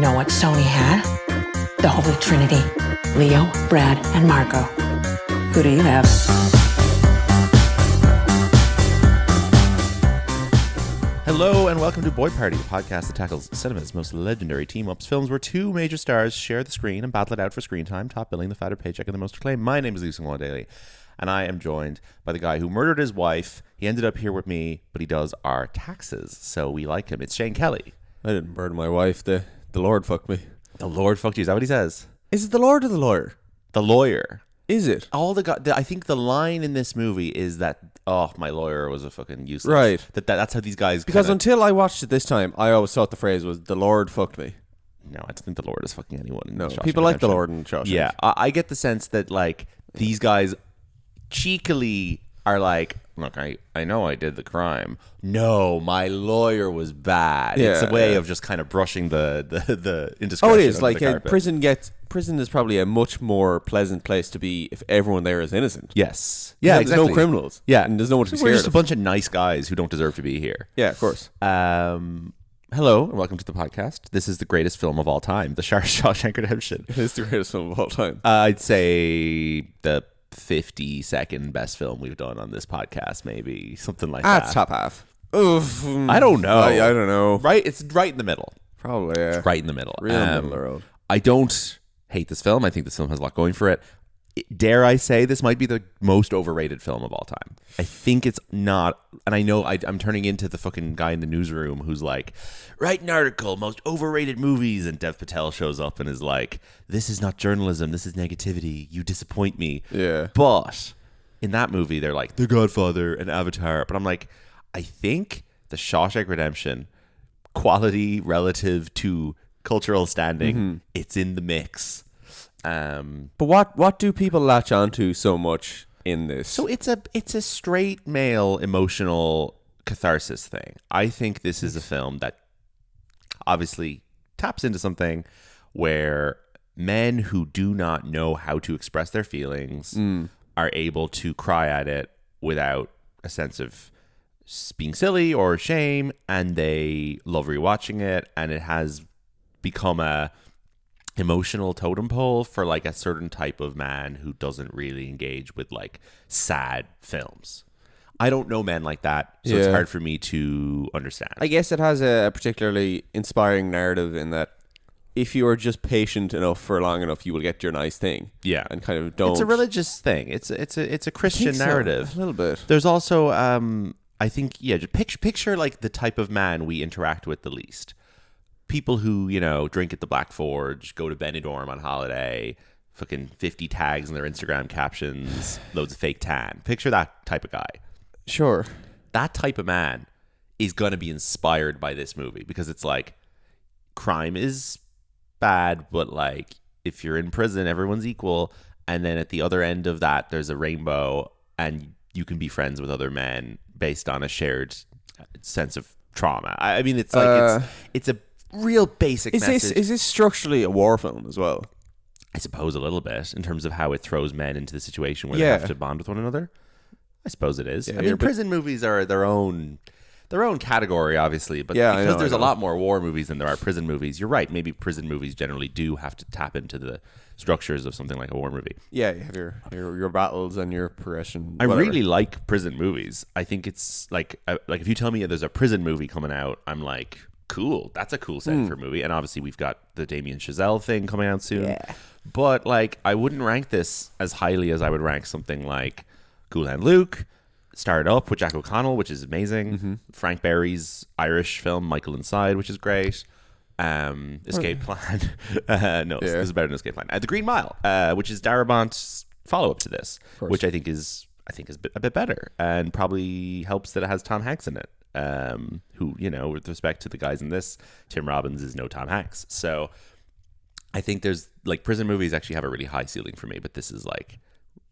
know what Sony had? The Holy Trinity. Leo, Brad, and Margot. Who do you have? Hello and welcome to Boy Party, a podcast that tackles cinema's most legendary team-ups films where two major stars share the screen and battle it out for screen time, top billing, the fatter paycheck, and the most acclaim. My name is Lucien and and I am joined by the guy who murdered his wife. He ended up here with me, but he does our taxes, so we like him. It's Shane Kelly. I didn't murder my wife. The Lord fucked me. The Lord fucked you. Is that what he says? Is it the Lord or the lawyer? The lawyer. Is it? I think the line in this movie is that, oh, my lawyer was a fucking useless. Right. That's how these guys... Because until I watched it this time, I always thought the phrase was, the Lord fucked me. No, I don't think the Lord is fucking anyone. No, people like the Lord in Shawshank. Yeah, I get the sense that, like, these guys cheekily are like, look, I know I did the crime. No, my lawyer was bad. Yeah, it's a way of just kind of brushing the indiscretion. Oh, it is. under Like, the carpet. prison is probably a much more pleasant place to be if everyone there is innocent. Yes. Yeah, There's exactly. no criminals. Yeah. And there's no one to be We're scared just a of. bunch of nice guys who don't deserve to be here. Yeah, of course. Hello, and welcome to the podcast. This is the greatest film of all time, The Shawshank Redemption. It is the greatest film of all time. I'd say the 52nd best film we've done on this podcast, maybe something like that. That's top half. Oof. I don't know. I don't know. Right, it's right in the middle. Probably, yeah. It's right in the middle. Real middle of the road. I don't hate this film. I think this film has a lot going for it. Dare I say this might be the most overrated film of all time. I think it's not, and I know I'm turning into the fucking guy in the newsroom who's like, write an article, most overrated movies, and Dev Patel shows up and is like, this is not journalism, this is negativity, you disappoint me. Yeah. But in that movie, they're like, The Godfather and Avatar. But I'm like, I think The Shawshank Redemption, quality relative to cultural standing, it's in the mix. But what do people latch onto so much in this? So it's a straight male emotional catharsis thing. I think this is a film that obviously taps into something where men who do not know how to express their feelings are able to cry at it without a sense of being silly or shame, and they love rewatching it, and it has become a emotional totem pole for like a certain type of man who doesn't really engage with like sad films. I don't know men like that, so it's hard for me to understand. I guess it has a particularly inspiring narrative in that if you are just patient enough for long enough, you will get your nice thing. Yeah, and kind of don't. It's a religious thing. It's a Christian narrative. A little bit. There's also I think just picture like the type of man we interact with the least. People who, drink at the Black Forge, go to Benidorm on holiday, fucking 50 tags in their Instagram captions, loads of fake tan. Picture that type of guy. Sure. That type of man is going to be inspired by this movie because it's like, crime is bad, but like, if you're in prison, everyone's equal. And then at the other end of that, there's a rainbow and you can be friends with other men based on a shared sense of trauma. I mean, it's like, it's a real basic message. Is this structurally a war film as well? I suppose a little bit in terms of how it throws men into the situation where they have to bond with one another. I suppose it is. Yeah, I mean, prison movies are their own category, obviously, but Yeah, because there's I a know. lot more war movies than there are prison movies. You're right. Maybe prison movies generally do have to tap into the structures of something like a war movie. Yeah, you have your battles and your progression. I whatever. really like prison movies. I think it's like if you tell me there's a prison movie coming out, I'm like, cool. That's a cool setting for a movie. And obviously we've got the Damien Chazelle thing coming out soon. Yeah. But like, I wouldn't rank this as highly as I would rank something like Cool Hand Luke, Start Up with Jack O'Connell, which is amazing. Frank Berry's Irish film Michael Inside, which is great. Escape Plan. This is better than Escape Plan. The Green Mile, which is Darabont's follow-up to this, which I think is a bit better and probably helps that it has Tom Hanks in it. Who, with respect to the guys in this, Tim Robbins is no Tom Hanks. So I think there's like prison movies actually have a really high ceiling for me, but this is like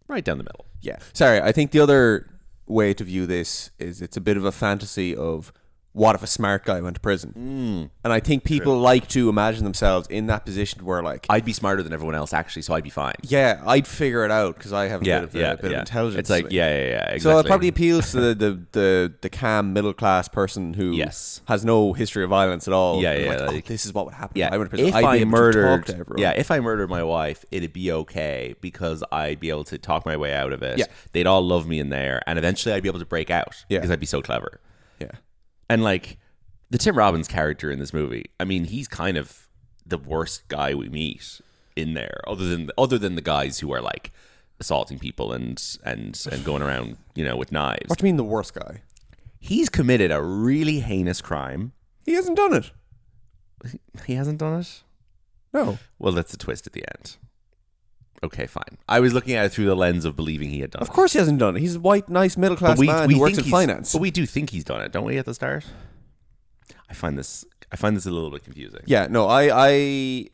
right down the middle. Yeah. Sorry, I think the other way to view this is it's a bit of a fantasy of what if a smart guy went to prison? And I think people like to imagine themselves in that position where, like, I'd be smarter than everyone else, actually, so I'd be fine. yeah, I'd figure it out because I have a bit of intelligence. It's like, exactly. So it probably appeals to the calm middle class person who has no history of violence at all. Like, this is what would happen. Yeah, I went to prison. if I murdered, if I murdered my wife, it'd be okay because I'd be able to talk my way out of it. Yeah. They'd all love me in there, and eventually I'd be able to break out because I'd be so clever. Yeah. And like the Tim Robbins character in this movie, I mean, he's kind of the worst guy we meet in there, other than the guys who are like assaulting people and going around, with knives. What do you mean the worst guy? He's committed a really heinous crime. He hasn't done it. He hasn't done it? No. Well, that's a twist at the end. Okay, fine. I was looking at it through the lens of believing he had done it. Of course he hasn't done it. He's a white, nice, middle-class man who works in finance. But we do think he's done it, don't we, at the start? I find this a little bit confusing. Yeah, no, I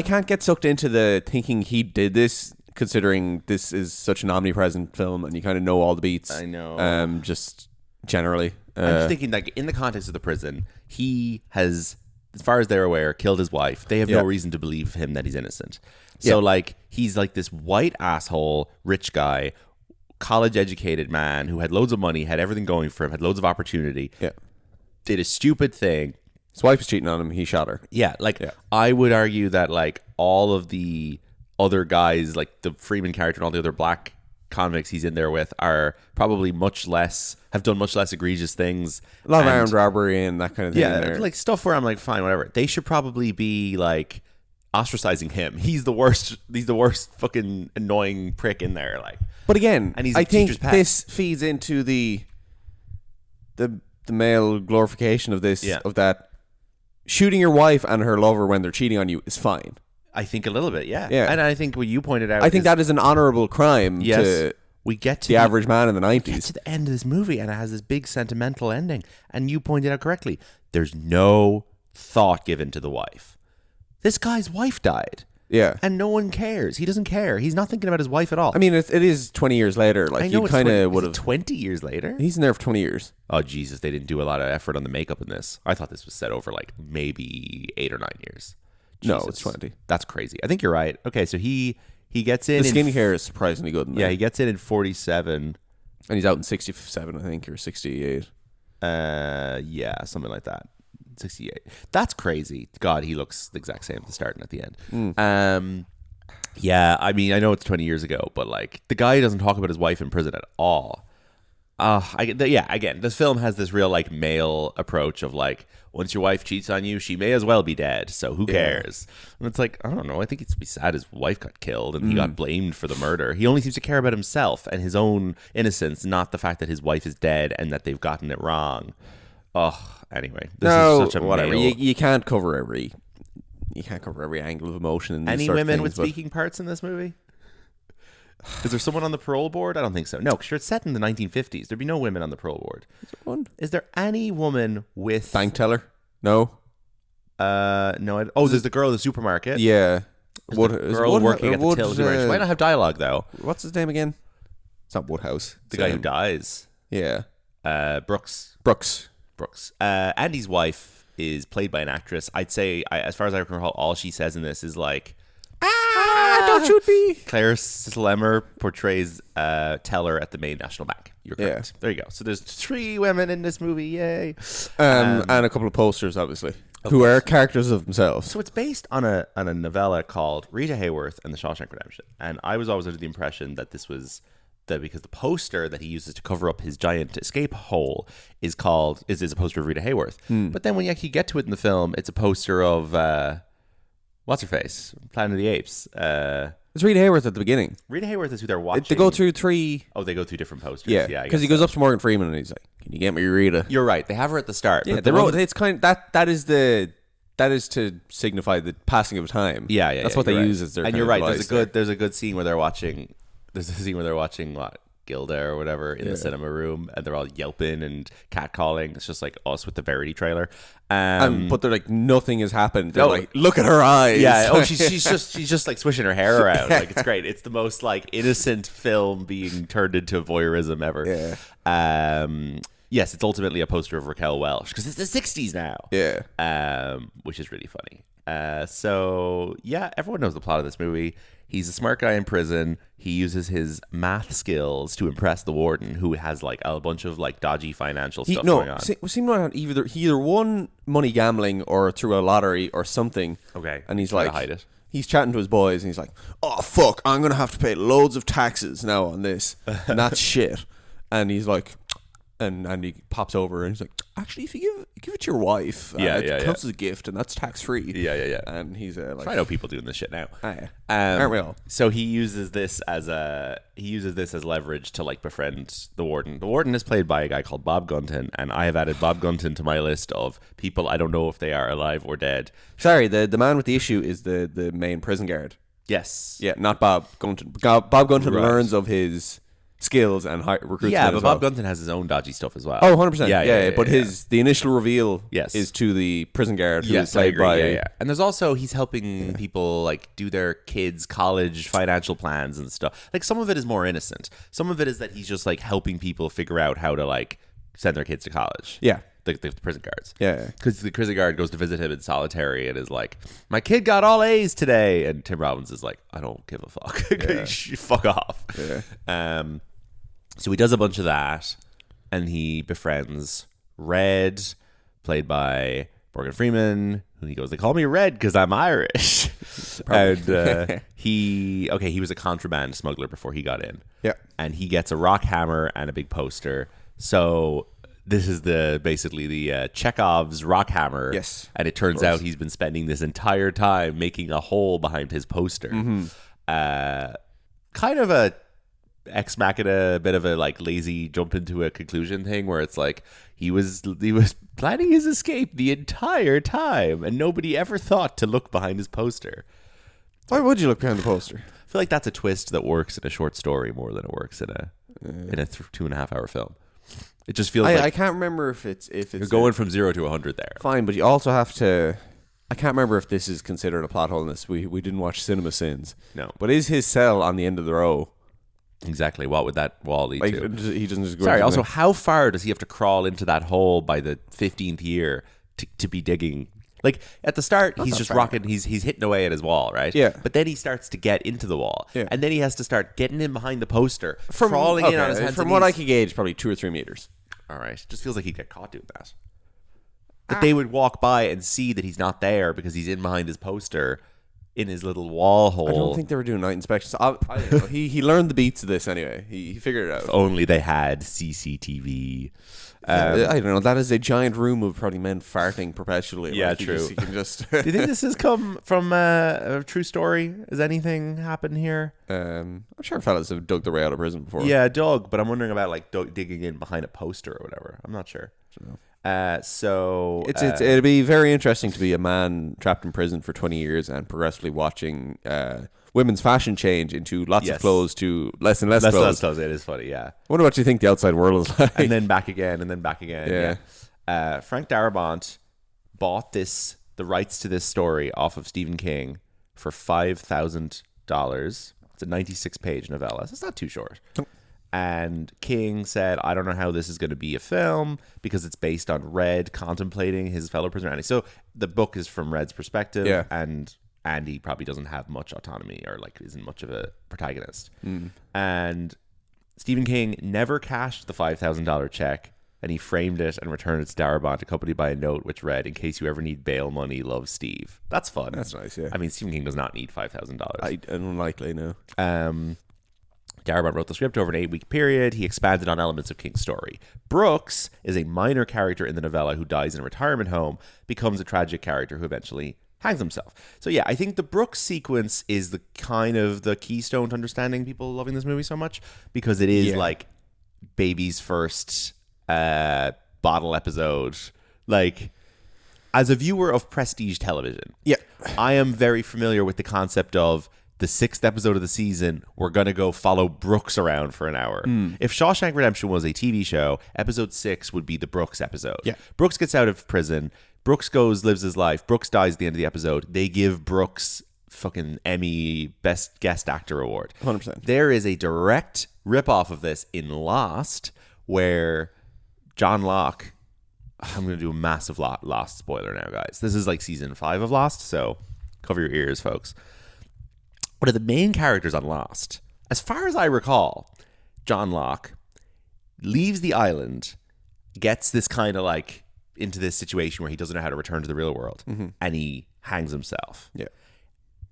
can't get sucked into the thinking he did this, considering this is such an omnipresent film and you kind of know all the beats. I know. Just generally. I'm just thinking, like, in the context of the prison, he has, as far as they're aware, killed his wife. They have no reason to believe him that he's innocent. So, like, he's like this white asshole, rich guy, college-educated man who had loads of money, had everything going for him, had loads of opportunity. Yeah. Did a stupid thing. His wife was cheating on him. He shot her. Yeah, I would argue that, like, all of the other guys, like the Freeman character and all the other black convicts he's in there with, are probably have done much less egregious things. A lot of armed robbery and that kind of thing. Yeah, like stuff where I'm like, fine, whatever. They should probably be like ostracizing him. He's the worst fucking annoying prick in there. Like, but again, and I think this feeds into the male glorification of this, of that shooting your wife and her lover when they're cheating on you is fine. I think a little bit, yeah. And I think what you pointed out, I think that is an honorable crime. Yes, we get to the average man in the 90s. We get to the end of this movie, and it has this big sentimental ending. And you pointed out correctly, there's no thought given to the wife. This guy's wife died. Yeah. And no one cares. He doesn't care. He's not thinking about his wife at all. I mean, it is 20 years later. Like, I know you kind of would have... 20 years later? He's in there for 20 years. Oh, Jesus. They didn't do a lot of effort on the makeup in this. I thought this was set over, like, maybe 8 or 9 years. Jesus. No, it's 20. That's crazy. I think you're right. Okay, so he gets in... The skincare is surprisingly good in there. Yeah, he gets in 47. And he's out in 67, I think, or 68. Yeah, something like that. 68. That's crazy. God, he looks the exact same at the start and at the end. Yeah, I mean, I know it's 20 years ago, but like the guy doesn't talk about his wife in prison at all. Again, this film has this real like male approach of like, once your wife cheats on you, she may as well be dead. So who cares? And it's like, I don't know. I think it's be sad his wife got killed and he got blamed for the murder. He only seems to care about himself and his own innocence, not the fact that his wife is dead and that they've gotten it wrong. Anyway, this is such a whatever. male... You can't cover every angle of emotion in these Any sort of women things, with speaking parts in this movie? Is there someone on the parole board? I don't think so. No, because it's set in the 1950s. There'd be no women on the parole board. Is there one? Is there any woman with... Bank teller? No. No. There's the girl in the supermarket. Yeah. Girl working at the till supermarket. She might not have dialogue, though. What's his name again? It's not Woodhouse. The guy who dies. Yeah. Brooks. Andy's wife is played by an actress. I'd say, as far as I can recall, all she says in this is like, don't shoot me. Claire Slemmer portrays teller at the Maine National Bank. You're correct. Yeah. There you go. So there's 3 women in this movie. Yay. And a couple of posters, obviously, who are characters of themselves. So it's based on a novella called Rita Hayworth and the Shawshank Redemption. And I was always under the impression that this was because the poster that he uses to cover up his giant escape hole is a poster of Rita Hayworth. But then when you actually get to it in the film, it's a poster of what's her face? Planet of the Apes. It's Rita Hayworth at the beginning. Rita Hayworth is who they're watching. They go through 3. Oh, they go through different posters. Yeah, because he goes up to Morgan Freeman and he's like, "Can you get me Rita?" You're right. They have her at the start. Yeah, they wrote. It's kind of, that is to signify the passing of time. Yeah. That's what they use as their. And you're right. There's a good scene where they're watching. There's a scene where they're watching Gilda or whatever in the cinema room, and they're all yelping and catcalling. It's just like us with the Verity trailer. But they're like, nothing has happened. They're like, look at her eyes. Yeah. She's just like swishing her hair around. Like, it's great. It's the most like innocent film being turned into voyeurism ever. Yeah. Yes, it's ultimately a poster of Raquel Welch because it's the 60s now. Yeah. Which is really funny. So yeah, everyone knows the plot of this movie. He's a smart guy in prison. He uses his math skills to impress the warden, who has like a bunch of like dodgy financial stuff going on. Seemed like he either won money gambling or through a lottery or something. Okay, and he's try to like, hide it. He's chatting to his boys, and he's like, "Oh fuck, I'm gonna have to pay loads of taxes now on this, and that's shit." And he's like, and he pops over, and he's like, "Actually, if you give it to your wife, it comes as a gift, and that's tax free." Yeah. And he's like, I know people doing this shit now. Aren't we all? So he uses this as leverage to like befriend the warden. The warden is played by a guy called Bob Gunton, and I have added Bob Gunton to my list of people I don't know if they are alive or dead. Sorry, the man with the issue is the main prison guard. Yes. Yeah, not Bob Gunton. Bob Gunton Right. learns of his skills and recruits. Yeah, him but as well. Bob Gunton has his own dodgy stuff as well. Oh, 100%. Yeah. But the initial reveal Yes. is to the prison guard who is Yes, I played agree. by... Yeah. And there's also, he's helping people like do their kids' college financial plans and stuff. Like some of it is more innocent. Some of it is that he's just like helping people figure out how to like send their kids to college. Yeah. The prison guards. Yeah. Because the prison guard goes to visit him in solitary and is like, "My kid got all A's today." And Tim Robbins is like, "I don't give a fuck. Fuck off." Yeah. So he does a bunch of that, and he befriends Red, played by Morgan Freeman, who he goes, "They call me Red because I'm Irish." And he was a contraband smuggler before he got in. Yeah. And he gets a rock hammer and a big poster. So this is basically the Chekhov's rock hammer. Yes. And it turns out he's been spending this entire time making a hole behind his poster. Mm-hmm. Kind of a ex machina, a bit of a like lazy jump into a conclusion thing where it's like he was planning his escape the entire time and nobody ever thought to look behind his poster. Why would you look behind the poster? I feel like that's a twist that works in a short story more than it works in a 2.5 hour film. It just feels like I can't remember if it's you're going from 0 to 100 there. fine, but you also have to. I can't remember if this is considered a plot hole in this. We didn't watch Cinema Sins. No. But is his cell on the end of the row? Exactly. What would that wall lead Like to? he doesn't just go. Sorry. into Also, the- how far does he have to crawl into that hole by the 15th year to be digging? Like at the start, he's just far. rocking. He's hitting away at his wall, right? Yeah. But then he starts to get into the wall, Yeah. and then he has to start getting in behind the poster, crawling in on his hands. From and what I knees. can gauge, probably 2 or 3 meters. All right. Just feels like he'd get caught doing that. That they would walk by and see that he's not there because he's in behind his poster in his little wall hole. I don't think they were doing night inspections. I don't know. He learned the beats of this anyway. He figured it out. If only they had CCTV. I don't know. That is a giant room of probably men farting perpetually. Yeah, Like, true. You can just. Do you think this has come from a true story? Has anything happened here? I'm sure fellas have dug their way out of prison before. Yeah, Doug, but I'm wondering about like digging in behind a poster or whatever. I'm not sure. So It'd be very interesting to be a man trapped in prison for 20 years and progressively watching women's fashion change into lots of clothes to less and less clothes. less clothes. It is funny, yeah. I wonder what you think the outside world is like. And then back again, and then back again. Yeah. Yeah. Frank Darabont bought the rights to this story off of Stephen King for $5,000. It's a 96-page novella. So it's not too short. And King said, "I don't know how this is going to be a film because it's based on Red contemplating his fellow prisoner Andy." So the book is from Red's perspective, Yeah. and Andy probably doesn't have much autonomy or like isn't much of a protagonist. And Stephen King never cashed the $5,000 check, and he framed it and returned it to Darabont, accompanied by a note which read, "In case you ever need bail money, love, Steve." That's fun. That's nice, yeah. I mean, Stephen King does not need $5,000. Unlikely, no. Darabont wrote the script over an 8-week period. He expanded on elements of King's story. Brooks is a minor character in the novella who dies in a retirement home, becomes a tragic character who eventually hangs himself. So yeah, I think the Brooks sequence is the kind of the keystone to understanding people loving this movie so much, because it is like baby's first bottle episode. Like, as a viewer of prestige television, I am very familiar with the concept of the 6th episode of the season, we're going to go follow Brooks around for an hour. If Shawshank Redemption was a TV show, episode 6 would be the Brooks episode. Yeah. Brooks gets out of prison. Brooks lives his life. Brooks dies at the end of the episode. They give Brooks fucking Emmy Best Guest Actor Award. 100%. There is a direct ripoff of this in Lost, where John Locke. I'm going to do a massive Lost spoiler now, guys. This is like season 5 of Lost, so cover your ears, folks. One of the main characters on Lost, as far as I recall, John Locke leaves the island, gets this kind of like into this situation where he doesn't know how to return to the real world, and he hangs himself. Yeah.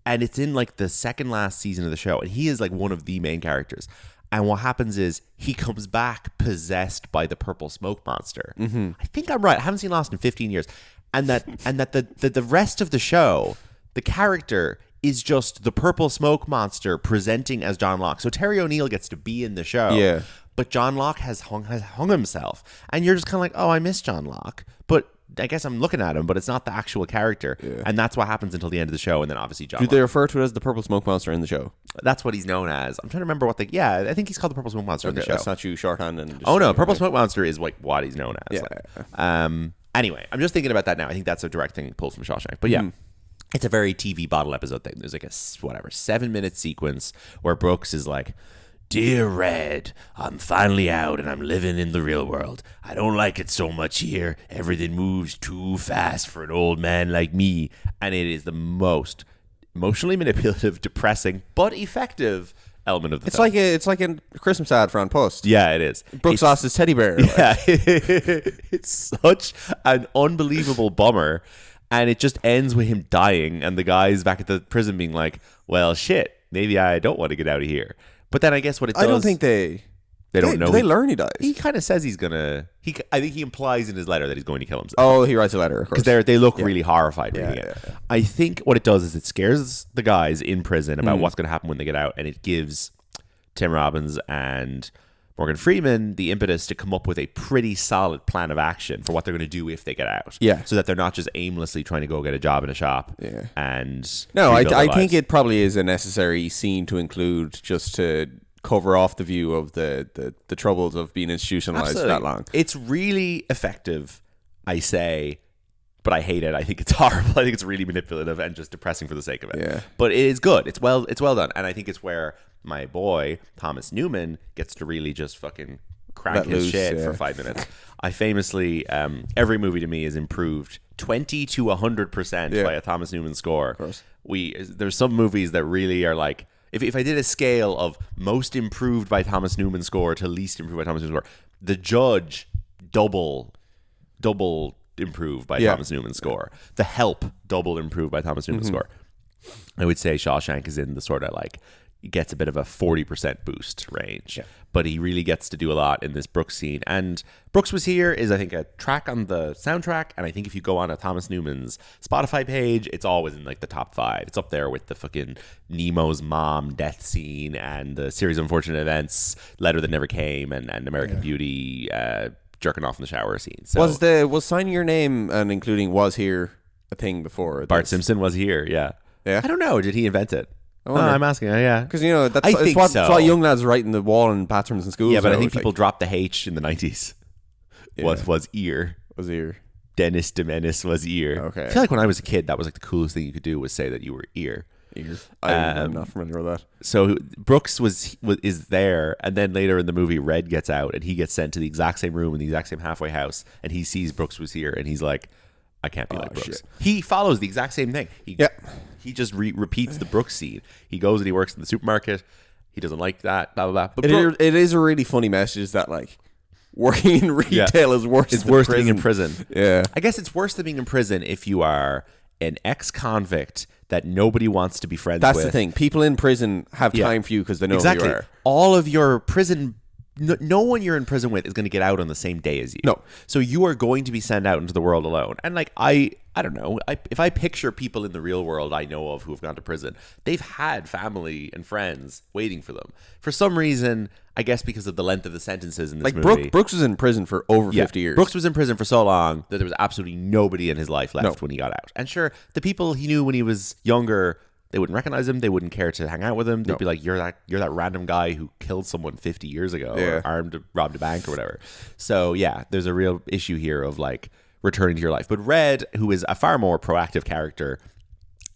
And it's in like the second last season of the show, and he is like one of the main characters. And what happens is he comes back possessed by the purple smoke monster. I think I'm right. I haven't seen Lost in 15 years. And that the rest of the show, the character is just the purple smoke monster presenting as John Locke. So Terry O'Neill gets to be in the show. Yeah. But John Locke has hung himself. And you're just kind of like, oh, I miss John Locke. But I guess I'm looking at him, but it's not the actual character. Yeah. And that's what happens until the end of the show. And then obviously John Locke. Do they refer to it as the purple smoke monster in the show? That's what he's known as. I'm trying to remember what I think he's called the purple smoke monster in the show. That's not you shorthand. Purple smoke monster is like what he's known as. Yeah. Anyway, I'm just thinking about that now. I think that's a direct thing pulled from Shawshank. But yeah. It's a very TV bottle episode thing. There's like a 7-minute sequence where Brooks is like, "Dear Red, I'm finally out and I'm living in the real world. I don't like it so much here. Everything moves too fast for an old man like me." And it is the most emotionally manipulative, depressing, but effective element of the film. It's like a Christmas ad for On Post. Yeah, it is. Brooks lost his teddy bear. Yeah, it's such an unbelievable bummer. And it just ends with him dying and the guys back at the prison being like, well, shit, maybe I don't want to get out of here. But then I guess what it does... I don't think they don't know. Do they learn he dies? He kind of says he's going to... I think he implies in his letter that he's going to kill himself. Oh, he writes a letter, of course. Because they look really horrified reading it. Yeah. I think what it does is it scares the guys in prison about what's going to happen when they get out, and it gives Tim Robbins and Morgan Freeman the impetus to come up with a pretty solid plan of action for what they're going to do if they get out. Yeah. So that they're not just aimlessly trying to go get a job in a shop. Yeah. And no, I think it probably is a necessary scene to include just to cover off the view of the troubles of being institutionalized for that long. It's really effective, I say, but I hate it. I think it's horrible. I think it's really manipulative and just depressing for the sake of it. Yeah. But it is good. It's well done. And I think it's where my boy, Thomas Newman, gets to really just fucking crank his shit for 5 minutes. I famously, every movie to me is improved 20 to 100% by a Thomas Newman score. Of course. There's some movies that really are like, if I did a scale of most improved by Thomas Newman score to least improved by Thomas Newman score, The Judge double improved by Thomas Newman score. The Help double improved by Thomas Newman score. I would say Shawshank is in the sort of like, he gets a bit of a 40% boost range, but he really gets to do a lot in this Brooks scene. And Brooks Was Here is, I think, a track on the soundtrack. And I think if you go on a Thomas Newman's Spotify page, it's always in like the top 5. It's up there with the fucking Nemo's mom death scene and the Series of Unfortunate Events, Letter That Never Came, and American Beauty, jerking off in the shower scene. So, was signing your name and including Was Here a thing before? Bart Simpson was here, yeah. I don't know. Did he invent it? I'm asking. Yeah, because it's what young lads write in the wall in bathrooms in schools. Yeah, but I think people dropped the H in the 90s. Was ear. Was ear. Dennis de Menace was ear. Okay. I feel like when I was a kid, that was like the coolest thing you could do was say that you were ear. I'm not familiar with that. So Brooks is there, and then later in the movie, Red gets out, and he gets sent to the exact same room in the exact same halfway house, and he sees Brooks was here, and he's like, I can't be like Brooks. Shit. He follows the exact same thing. He just repeats the Brooks scene. He goes and he works in the supermarket. He doesn't like that, blah, blah, blah. But it is a really funny message that, like, working in retail is worse than being in prison. Yeah. I guess it's worse than being in prison if you are an ex-convict that nobody wants to be friends with. That's the thing. People in prison have time for you because they know who you are. All of your prison... No one you're in prison with is going to get out on the same day as you. No. So you are going to be sent out into the world alone. And like, I don't know. If I picture people in the real world I know of who have gone to prison, they've had family and friends waiting for them. For some reason, I guess because of the length of the sentences in this movie. Brooks was in prison for over 50 years. Brooks was in prison for so long that there was absolutely nobody in his life left when he got out. And sure, the people he knew when he was younger, they wouldn't recognize him. They wouldn't care to hang out with him. They'd be like, you're that random guy who killed someone 50 years ago or robbed a bank or whatever. So yeah, there's a real issue here of like returning to your life. But Red, who is a far more proactive character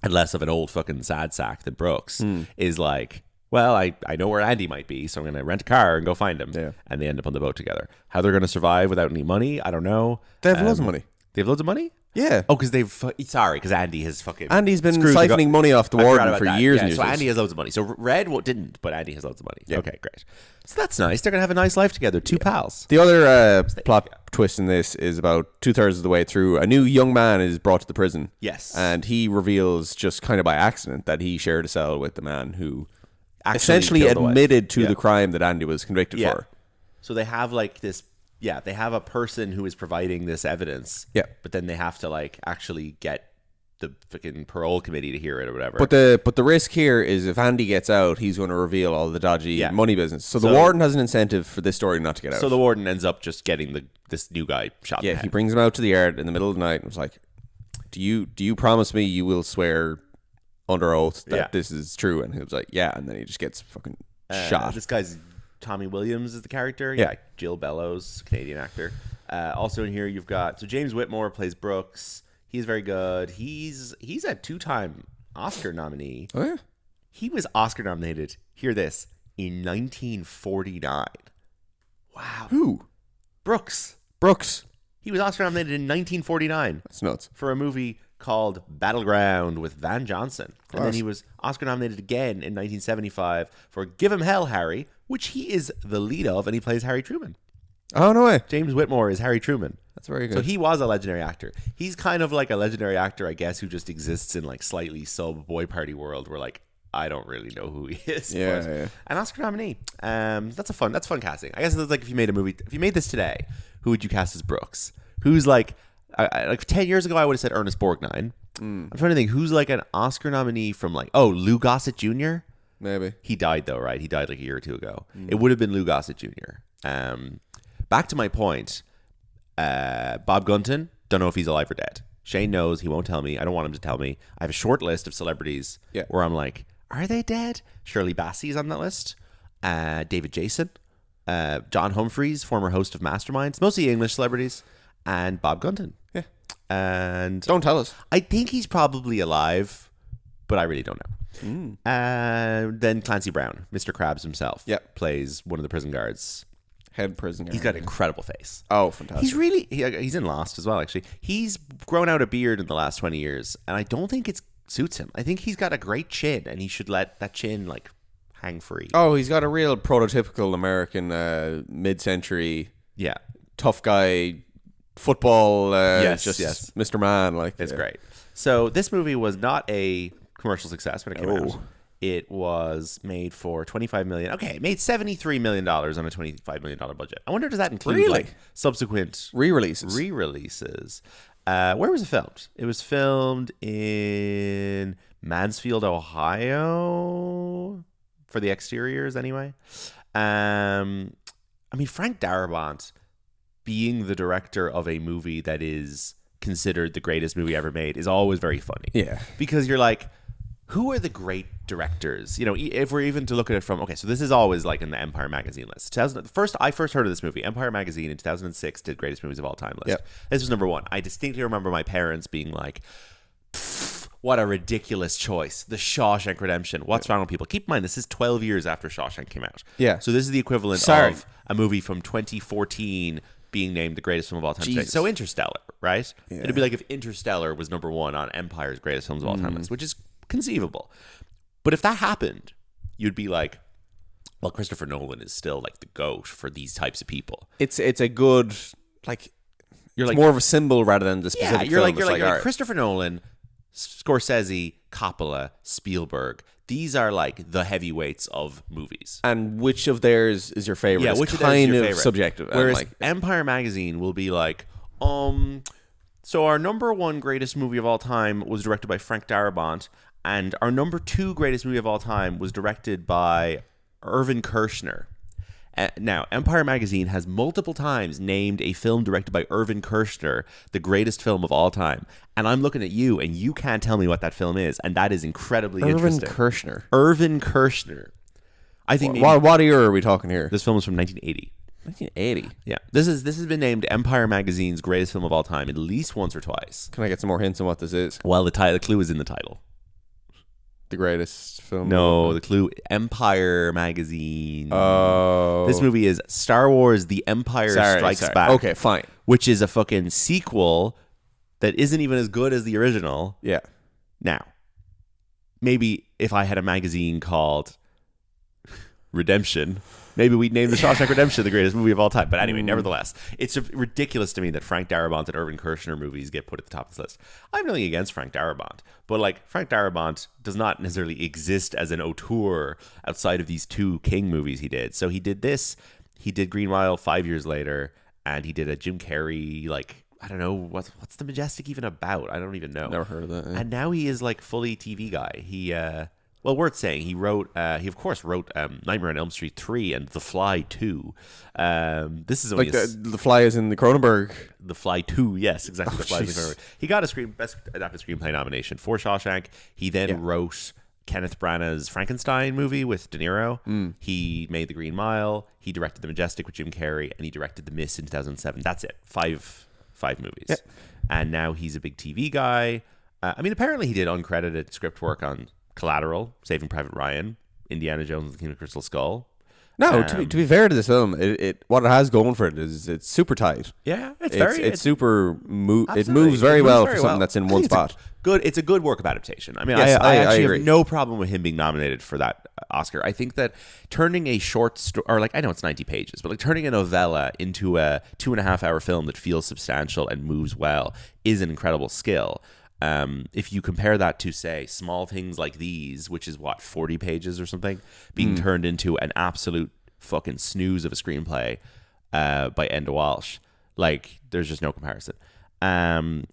and less of an old fucking sad sack than Brooks, is like, well, I know where Andy might be, so I'm going to rent a car and go find him. Yeah. And they end up on the boat together. How they're going to survive without any money, I don't know. They have loads of money. They have loads of money? Yeah. Oh, because because Andy has fucking... Andy's been screwed the siphoning money off the I forgot warden about for that. years Yeah, and years. so Andy has loads of money. So Red didn't, but Andy has loads of money. Yeah. Okay, great. So that's nice. They're going to have a nice life together. Two pals. The other plot twist in this is about 2/3 of the way through. A new young man is brought to the prison. Yes. And he reveals just kind of by accident that he shared a cell with the man who Actually essentially killed the wife. admitted to Yeah. the crime that Andy was convicted for. So they have like this... Yeah, they have a person who is providing this evidence. Yeah. But then they have to like actually get the fucking parole committee to hear it or whatever. But the risk here is if Andy gets out, he's going to reveal all the dodgy money business. So the warden has an incentive for this story not to get out. So the warden ends up just getting this new guy shot in the head. he brings him out to the yard in the middle of the night and was like, do you promise me you will swear under oath that this is true? And he was like, yeah. And then he just gets fucking shot. This guy's Tommy Williams is the character. Yeah. Jill Bellows, Canadian actor. Also in here you've got James Whitmore plays Brooks. He's very good. He's a 2-time Oscar nominee. Oh yeah. He was Oscar nominated. Hear this, in 1949. Wow. Who? Brooks. He was Oscar nominated in 1949. That's nuts. For a movie called Battleground with Van Johnson. And then he was Oscar nominated again in 1975 for Give 'Em Hell, Harry, which he is the lead of, and he plays Harry Truman. Oh, no way. James Whitmore is Harry Truman. That's very good. So he was a legendary actor. He's kind of like a legendary actor, I guess, who just exists in like slightly sub boy party world where like I don't really know who he is. Yeah, but yeah. An Oscar nominee. That's fun casting. I guess it's like if you made this today, who would you cast as Brooks? Who's like 10 years ago I would have said Ernest Borgnine. I'm trying to think who's like an Oscar nominee from like Lou Gossett Jr. Maybe. He died though, right? He died like a year or two ago. It would have been Lou Gossett Jr. Back to my point. Bob Gunton, don't know if he's alive or dead. Shane knows, he won't tell me. I don't want him to tell me. I have a short list of celebrities where I'm like, are they dead? Shirley Bassey's on that list. David Jason, John Humphreys, former host of Masterminds, mostly English celebrities, and Bob Gunton. Yeah. And Don't tell us. I think he's probably alive, but I really don't know. Then Clancy Brown, Mr. Krabs himself, plays one of the prison guards. Head prison guard. He's got an incredible face. Oh, fantastic. He's really he's in Lost as well. Actually, he's grown out a beard in the last 20 years, and I don't think it suits him. I think he's got a great chin, and he should let that chin like hang free. Oh, he's got a real prototypical American mid-century tough guy football Mr. Man. Like it's great. So this movie was not a commercial success when it came out. It was made for $25 million. Okay, it made $73 million on a $25 million budget. I wonder, does that include like subsequent re-releases? Where was it filmed? It was filmed in Mansfield, Ohio, for the exteriors anyway. I mean, Frank Darabont being the director of a movie that is considered the greatest movie ever made is always very funny. Yeah. Because you're like, who are the great directors? You know, if we're even to look at it from, so this is always like in the Empire Magazine list. I first heard of this movie. Empire Magazine in 2006 did greatest movies of all time list. Yep. This was number one. I distinctly remember my parents being like, what a ridiculous choice. The Shawshank Redemption. What's wrong with people? Keep in mind, this is 12 years after Shawshank came out. Yeah. So this is the equivalent of a movie from 2014 being named the greatest film of all time today. So Interstellar, right? Yeah. It'd be like if Interstellar was number one on Empire's greatest films of all time list, which is conceivable. But if that happened, you'd be like, well, Christopher Nolan is still like the GOAT for these types of people. It's a good, like, you're like more of a symbol rather than the specific film. You're like Christopher Nolan, Scorsese, Coppola, Spielberg. These are like the heavyweights of movies. And which of theirs is your favorite? Yeah, it's which kind of theirs is your of favorite? subjective. Whereas like, Empire Magazine will be like, so our number one greatest movie of all time was directed by Frank Darabont, and our number two greatest movie of all time was directed by Irvin Kershner. Now, Empire Magazine has multiple times named a film directed by Irvin Kershner the greatest film of all time. And I'm looking at you, and you can't tell me what that film is, and that is incredibly interesting. Irvin Kershner. I think. What year are we talking here? This film is from 1980. 1980. Yeah, this has been named Empire Magazine's greatest film of all time at least once or twice. Can I get some more hints on what this is? Well, the clue is in the title. the greatest film. No, the clue, Empire magazine. Oh. This movie is Star Wars The Empire Strikes Back. Okay, fine. Which is a fucking sequel that isn't even as good as the original. Yeah. Now, maybe if I had a magazine called Redemption, maybe we'd name the Shawshank Redemption the greatest movie of all time. But anyway, nevertheless, it's ridiculous to me that Frank Darabont and Irvin Kershner movies get put at the top of this list. I have nothing against Frank Darabont, but like Frank Darabont does not necessarily exist as an auteur outside of these two King movies he did. So he did this, he did Green Mile 5 years later, and he did a Jim Carrey, like, I don't know, what's The Majestic even about? I don't even know. Never heard of that. Yeah. And now he is like fully TV guy. He well, worth saying, he of course wrote Nightmare on Elm Street 3 and The Fly 2. This is only like the Fly is in the Cronenberg. The Fly 2, yes, exactly. The Fly is in jeez. Cronenberg. He got a Best Adapted Screenplay nomination for Shawshank. He then wrote Kenneth Branagh's Frankenstein movie with De Niro. He made The Green Mile. He directed The Majestic with Jim Carrey, and he directed The Mist in 2007. That's it. Five movies. Yep. And now he's a big TV guy. I mean, apparently he did uncredited script work on Collateral, Saving Private Ryan, Indiana Jones and the Kingdom of Crystal Skull. No, to be fair to this film, it what it has going for it is it's super tight. Yeah, it's super it absolutely. moves very It moves well very for something that's in one spot. It's a good work of adaptation. I mean, Yes, I I actually agree. have no problem with him being nominated for that Oscar. I think that turning a short story, or like, I know it's 90 pages, but like turning a novella into a 2.5 hour film that feels substantial and moves well is an incredible skill. If you compare that to, say, Small Things Like These, which is 40 pages or something, being turned into an absolute fucking snooze of a screenplay by Enda Walsh, like, there's just no comparison.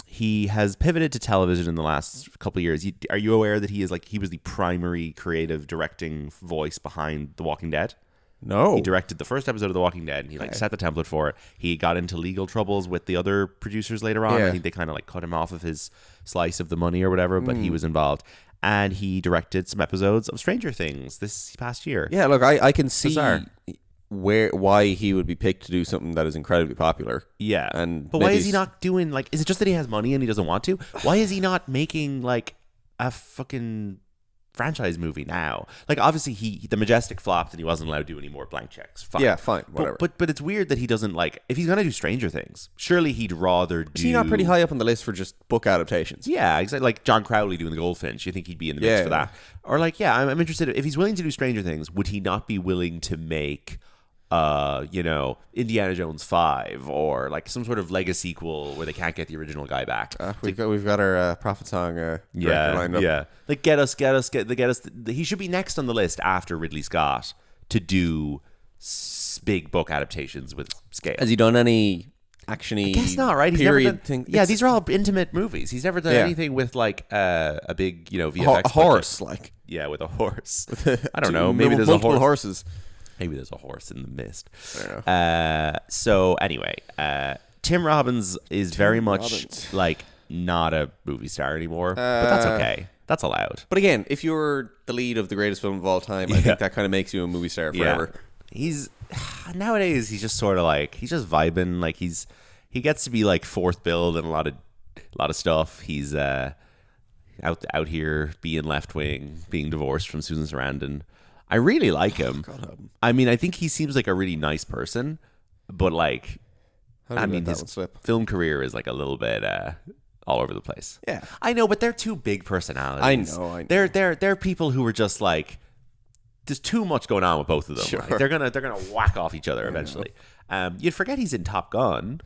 He has pivoted to television in the last couple of years. Are you aware that he was the primary creative directing voice behind The Walking Dead? No. He directed the first episode of The Walking Dead, and he set the template for it. He got into legal troubles with the other producers later on. Yeah. I think they kind of like cut him off of his slice of the money or whatever, but he was involved. And he directed some episodes of Stranger Things this past year. Yeah, look, I can see Bizarre. why he would be picked to do something that is incredibly popular. Yeah. But why is he not doing, like, is it just that he has money and he doesn't want to? Why is he not making like a fucking franchise movie now? Like, obviously The Majestic flopped and he wasn't allowed to do any more blank checks. Fine. Yeah, fine, whatever. But it's weird that he doesn't, like, if he's gonna do Stranger Things, surely he'd rather do. Is he not pretty high up on the list for just book adaptations? Yeah, exactly. Like John Crowley doing The Goldfinch, you think he'd be in the mix Yeah, for that? Or like, I'm interested if he's willing to do Stranger Things. Would he not be willing to make Indiana Jones 5 or like some sort of Lego sequel where they can't get the original guy back? We've got our Prophet Song director lined up. Yeah. Like get us. He should be next on the list after Ridley Scott to do big book adaptations with scale. Has he done any actiony? I guess not, right? He's period never done, thing. Yeah, these are all intimate movies. He's never done anything with like a big, VFX a horse, like yeah, with a horse. I don't know. Maybe there's multiple a horse. horses. Maybe there's a horse in the mist. I don't know. So anyway, Tim Robbins is very much like not a movie star anymore, but that's okay. That's allowed. But again, if you're the lead of the greatest film of all time, I think that kind of makes you a movie star forever. Yeah. Nowadays he's just sort of like, he's just vibing. Like he gets to be like fourth billed in a lot of stuff. He's out here being left wing, being divorced from Susan Sarandon. I really like him. I mean, I think he seems like a really nice person, but like, his film career is like a little bit all over the place. Yeah, I know, but they're two big personalities. I know. They're people who are just like, there's too much going on with both of them. Sure. Like, they're gonna whack off each other eventually. You'd forget he's in Top Gun,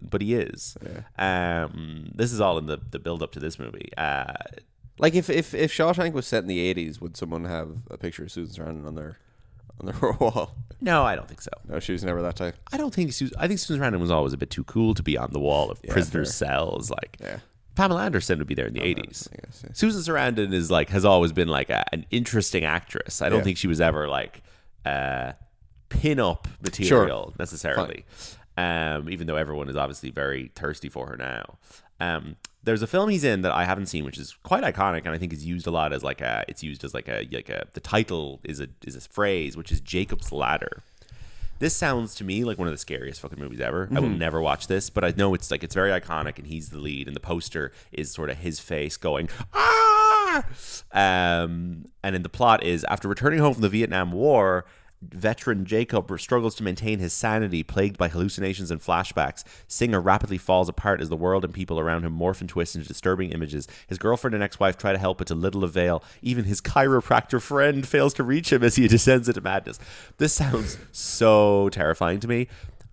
but he is. Yeah. This is all in the build up to this movie. Like if Shawshank was set in the 80s, would someone have a picture of Susan Sarandon on their wall? No, I don't think so. No, she was never that type. I think Susan Sarandon was always a bit too cool to be on the wall of prisoners' cells. Like, Pamela Anderson would be there in the 80s. Susan Sarandon is like, has always been like an interesting actress. I don't think she was ever like pin-up material necessarily. Even though everyone is obviously very thirsty for her now. There's a film he's in that I haven't seen, which is quite iconic, and I think is used a lot as the title is a phrase, which is Jacob's Ladder. This sounds to me like one of the scariest fucking movies ever. I will never watch this, but I know it's very iconic, and he's the lead, and the poster is sort of his face going, ah! And in the plot is, after returning home from the Vietnam War, veteran Jacob struggles to maintain his sanity, plagued by hallucinations and flashbacks. Singer rapidly falls apart as the world and people around him morph and twist into disturbing images. His girlfriend and ex-wife try to help, but to little avail. Even his chiropractor friend fails to reach him as he descends into madness. This sounds so terrifying to me.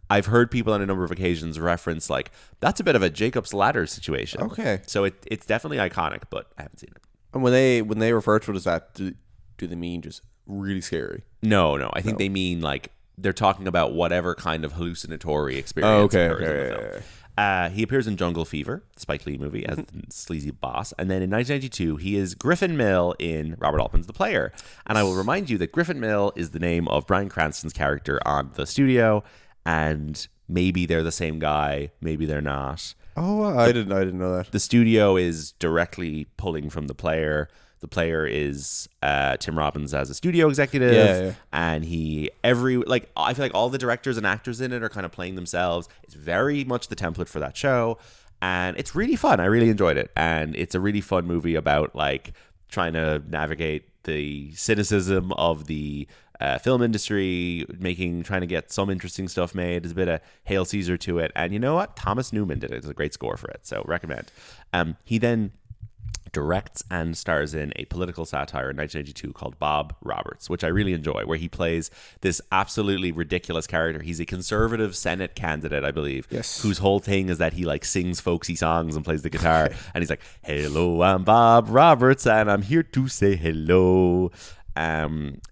I've heard people on a number of occasions reference, like, that's a bit of a Jacob's Ladder situation. Okay. So it's definitely iconic, but I haven't seen it. And when they refer to it as that, do they mean just really scary? No. I think they mean, like, they're talking about whatever kind of hallucinatory experience occurs in the film. He appears in Jungle Fever, the Spike Lee movie, as the sleazy boss. And then in 1992, he is Griffin Mill in Robert Altman's The Player. And I will remind you that Griffin Mill is the name of Bryan Cranston's character on The Studio. And maybe they're the same guy, maybe they're not. Oh, I didn't know that. The Studio is directly pulling from The Player. The Player is Tim Robbins as a studio executive, and I feel like all the directors and actors in it are kind of playing themselves. It's very much the template for that show, and it's really fun. I really enjoyed it, and it's a really fun movie about, like, trying to navigate the cynicism of the film industry, trying to get some interesting stuff made. There's a bit of Hail Caesar to it, and you know what? Thomas Newman did it. It's a great score for it, so recommend. He then directs and stars in a political satire in 1982 called Bob Roberts, which I really enjoy, where he plays this absolutely ridiculous character. He's a conservative Senate candidate, I believe, whose whole thing is that he, like, sings folksy songs and plays the guitar. And he's like, "Hello, I'm Bob Roberts, and I'm here to say hello."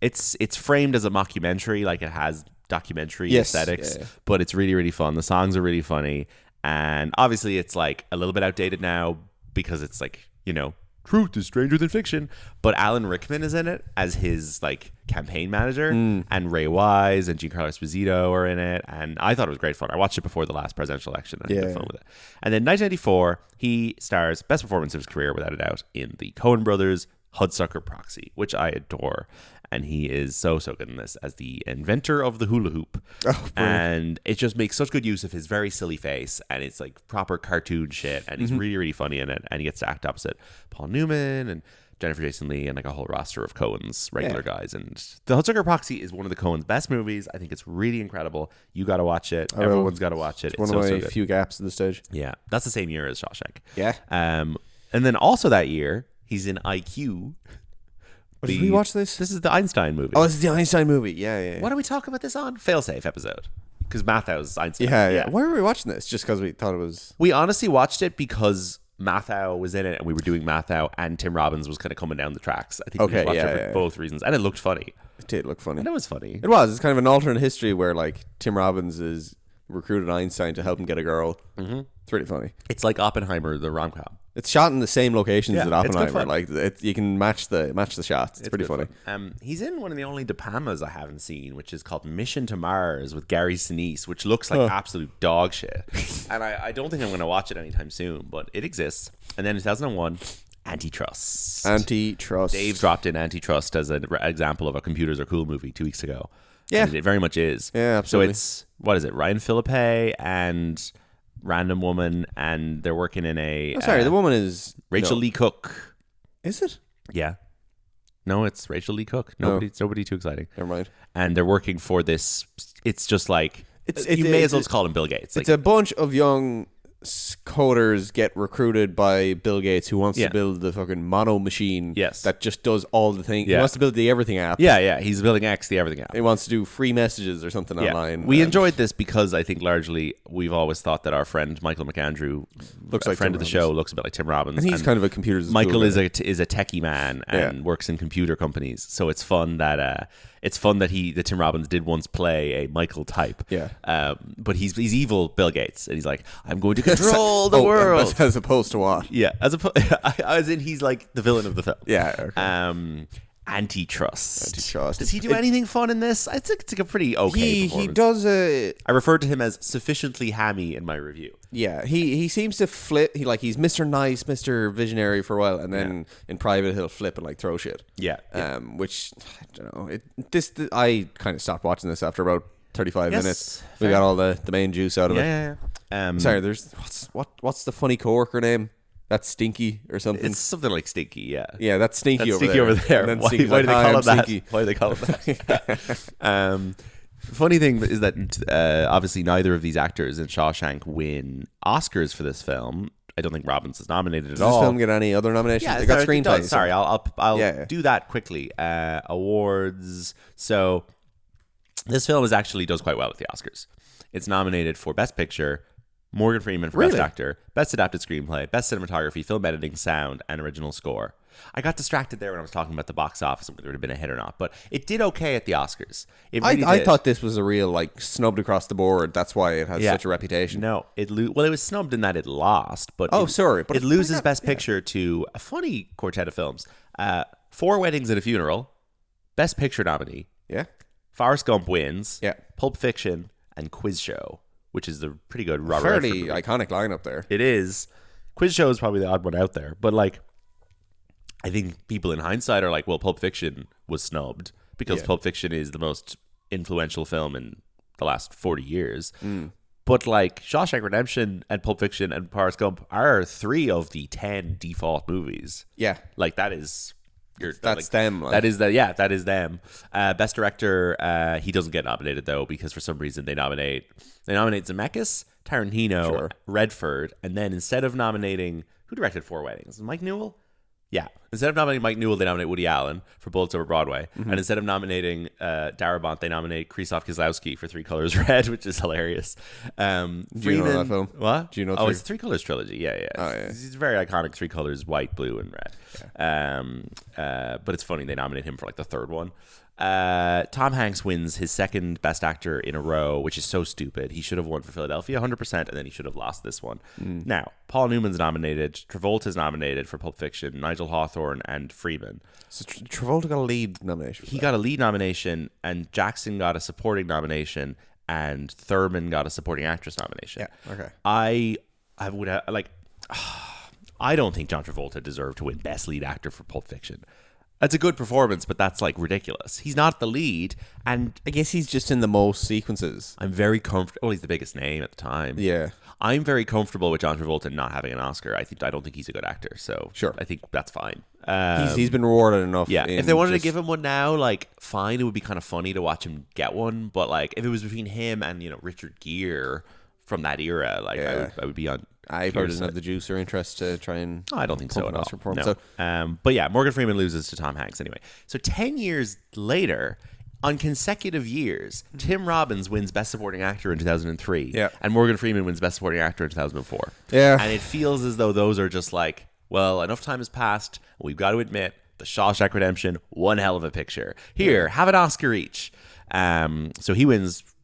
It's framed as a mockumentary, like it has documentary aesthetics, but it's really, really fun. The songs are really funny, and obviously it's, like, a little bit outdated now because it's, like, you know, truth is stranger than fiction. But Alan Rickman is in it as his, like, campaign manager, and Ray Wise and Giancarlo Esposito are in it, and I thought it was great fun. I watched it before the last presidential election, and I had fun with it. And then 1994, he stars, best performance of his career without a doubt, in the Coen Brothers' Hudsucker Proxy, which I adore. And he is so good in this as the inventor of the hula hoop. And it just makes such good use of his very silly face, and it's like proper cartoon shit, and he's really, really funny in it, and he gets to act opposite Paul Newman and Jennifer Jason Leigh and, like, a whole roster of Coen's regular guys. And the Hudsucker Proxy is one of the Coen's best movies. I think it's really incredible. You got to watch it. Everyone's got to watch it. It's one of my few gaps at this stage. Yeah, that's the same year as Shawshank. Yeah. And then also that year, he's in IQ. Did we watch this? This is the Einstein movie. Oh, this is the Einstein movie. Yeah. Why don't we talk about this on Failsafe episode? Because Mathau's Einstein. Yeah. Why were we watching this? Just because we thought it was... We honestly watched it because Mathau was in it, and we were doing Mathau, and Tim Robbins was kind of coming down the tracks. I think we watched it for both reasons, and it looked funny. It did look funny. And it was funny. It was. It's kind of an alternate history where, like, Tim Robbins is recruited Einstein to help him get a girl. It's really funny. It's like Oppenheimer, the rom-com. It's shot in the same locations as It's Oppenheimer. good fun. Like, you can match the shots. It's pretty funny. He's in one of the only De Palmas I haven't seen, which is called Mission to Mars with Gary Sinise, which looks like absolute dog shit. And I don't think I'm going to watch it anytime soon, but it exists. And then in 2001, Antitrust. Dave dropped in Antitrust as an example of a Computers Are Cool movie 2 weeks ago. Yeah. And it very much is. Yeah, absolutely. So it's, what is it, Ryan Philippe and Random Woman, and they're working in a... the woman is... Rachel Lee Cook. Is it? Yeah. No, it's Rachel Lee Cook. Nobody too exciting. Never mind. And they're working for this... It's just like... you may as well just call him Bill Gates. It's a bunch of young coders get recruited by Bill Gates, who wants to build the fucking mono machine that just does all the things. He wants to build the everything app. Yeah. He's building X, the everything app. He wants to do free messages or something online. We enjoyed this because I think largely we've always thought that our friend Michael McAndrew, looks like friend Tim of the show, looks a bit like Tim Robbins. And he's kind of a computers. Michael is a techie man and works in computer companies. So it's fun that Tim Robbins did once play a Michael type. Yeah. But he's evil Bill Gates, and he's like, I'm going to control the world. As opposed to what? Yeah, as in he's like the villain of the film. Yeah. Okay. Antitrust. Does he do anything fun in this? I think it's like a pretty okay performance. He does I referred to him as sufficiently hammy in my review. Yeah, he seems to flip. He's Mr. Nice, Mr. Visionary for a while, and then in private he'll flip and like throw shit. Yeah. Which I don't know. I kind of stopped watching this after about 35 minutes. Fair. We got all the main juice out of it. Yeah. Sorry, there's what's the funny coworker name? That's Stinky or something. It's something like Stinky, yeah. Yeah, that's Stinky That's over Stinky there. over there. And then Why Stinky's do they "Hi, call I'm it that? Stinky." Why do they call it that? Funny thing is that obviously neither of these actors in Shawshank win Oscars for this film. I don't think Robbins is nominated at Does all. this film get any other nominations? Yeah, They got sorry, screenplays. Sorry, I'll Yeah. do that quickly. Awards. So this film actually does quite well at the Oscars. It's nominated for Best Picture, Morgan Freeman for Best Really? Actor, Best Adapted Screenplay, Best Cinematography, Film Editing, Sound, and Original Score. I got distracted there when I was talking about the box office and whether it would have been a hit or not, but it did okay at the Oscars. It really I did. thought this was a real like snubbed across the board. That's why it has Yeah. such a reputation. No, it was snubbed in that it lost, but Oh, it, sorry, but it loses Best Picture to a funny quartet of films: Four Weddings and a Funeral, Best Picture nominee. Yeah. Forrest Gump wins. Yeah. Pulp Fiction and Quiz Show, which is the pretty good Robert Fairly Redford movie. iconic lineup there. It is. Quiz Show is probably the odd one out there, but like, I think people in hindsight are like, well, Pulp Fiction was snubbed because Yeah. Pulp Fiction is the most influential film in the last 40 years. But like Shawshank Redemption and Pulp Fiction and Forrest Gump are 3 of the 10 default movies. Yeah. Like that is That's them, like. That is that is them. Best director, he doesn't get nominated though because for some reason they nominate Zemeckis, Tarantino, Sure. Redford, and then instead of nominating who directed Four Weddings, Mike Newell. Yeah, instead of nominating Mike Newell, they nominate Woody Allen for Bullets Over Broadway, and instead of nominating Darabont, they nominate Krzysztof Kieslowski for Three Colors Red, which is hilarious. Do you know Freeman- that film? What? Do you know Oh, Three- it's Three Colors trilogy. Yeah, yeah. Oh, yeah. It's very iconic. Three colors: white, blue, and red. But it's funny they nominate him for like the third one. Tom Hanks wins his second Best Actor in a row, which is so stupid. He should have won for Philadelphia 100%, and then he should have lost this one. Now, Paul Newman's nominated, Travolta's nominated for Pulp Fiction, Nigel Hawthorne, and Freeman. So Travolta got a lead nomination. He got a lead nomination, and Jackson got a supporting nomination, and Thurman got a supporting actress nomination. Yeah, okay. I would have, like, I don't think John Travolta deserved to win Best Lead Actor for Pulp Fiction. That's a good performance, but that's like ridiculous. He's not the lead, and I guess he's just in the most sequences. I'm very comfortable. Oh, he's the biggest name at the time. Yeah. I'm very comfortable with John Travolta not having an Oscar. I don't think he's a good actor, so Sure. I think that's fine. He's been rewarded enough. Yeah, in if they wanted to just- give him one now, like, fine, it would be kind of funny to watch him get one. But like, if it was between him and Richard Gere from that era, like, Yeah. I would be on. I Gere's probably doesn't side. have the juice or interest to try and. I don't think so pump at an all. Oscar for him. No. So, But yeah, Morgan Freeman loses to Tom Hanks anyway. So 10 years later, on consecutive years, Tim Robbins wins Best Supporting Actor in 2003, Yeah. and Morgan Freeman wins Best Supporting Actor in 2004. Yeah. And it feels as though those are just like, well, enough time has passed. We've got to admit, The Shawshank Redemption, one hell of a picture. Here, have an Oscar each. So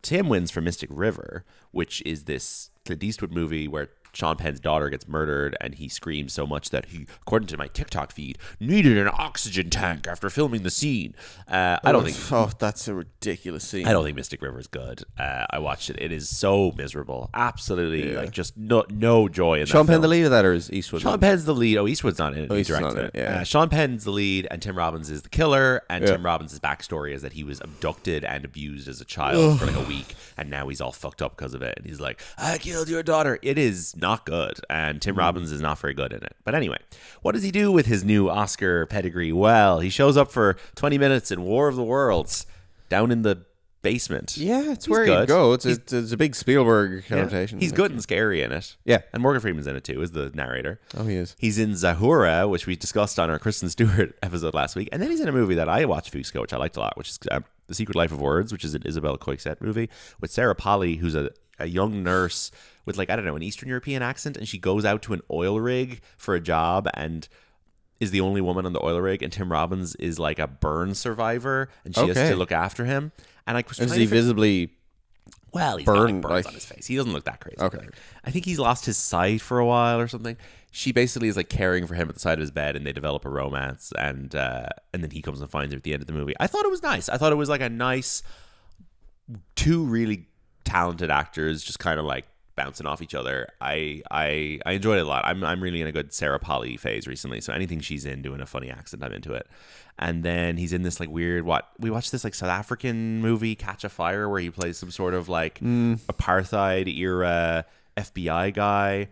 Tim wins for Mystic River, which is this Clint Eastwood movie where Sean Penn's daughter gets murdered, and he screams so much that he, according to my TikTok feed, needed an oxygen tank after filming the scene. I don't think that's a ridiculous scene. I don't think Mystic River is good. I watched it. It is so miserable. Absolutely, like just no joy in Sean that Penn film. the lead of that, or is Eastwood? Sean Penn's the lead. Oh, Eastwood's not in it. He Eastwood's directed not in it. it, yeah. Sean Penn's the lead, and Tim Robbins is the killer. And Yeah. Tim Robbins' backstory is that he was abducted and abused as a child for like a week, and now he's all fucked up because of it. And he's like, "I killed your daughter." It is not good, and Tim Robbins is not very good in it. But anyway, what does he do with his new Oscar pedigree? Well, he shows up for 20 minutes in War of the Worlds, down in the basement. Yeah, it's He's where good. he'd go. It's a big Spielberg connotation. He's good and scary in it. Yeah. And Morgan Freeman's in it too, as the narrator. Oh, he is. He's in Zahura, which we discussed on our Kristen Stewart episode last week. And then he's in a movie that I watched a few weeks ago, which I liked a lot, which is The Secret Life of Words, which is an Isabel Coixet movie with Sarah Polley, who's a young nurse with, like, I don't know, an Eastern European accent. And she goes out to an oil rig for a job and is the only woman on the oil rig. And Tim Robbins is like a burn survivor, and she has Okay. to look after him. And I was Is trying he to figure- visibly? well, he's got like Burned, burns like- on his face. He doesn't look that crazy. Okay. I think he's lost his sight for a while or something. She basically is like caring for him at the side of his bed, and they develop a romance, and then he comes and finds her at the end of the movie. I thought it was nice. I thought it was like a nice, two really talented actors just kind of like bouncing off each other. I enjoyed it a lot. I'm really in a good Sarah Polley phase recently, so anything she's in doing a funny accent, I'm into it. And then he's in this like weird we watched this like South African movie, Catch a Fire, where he plays some sort of like apartheid era FBI guy.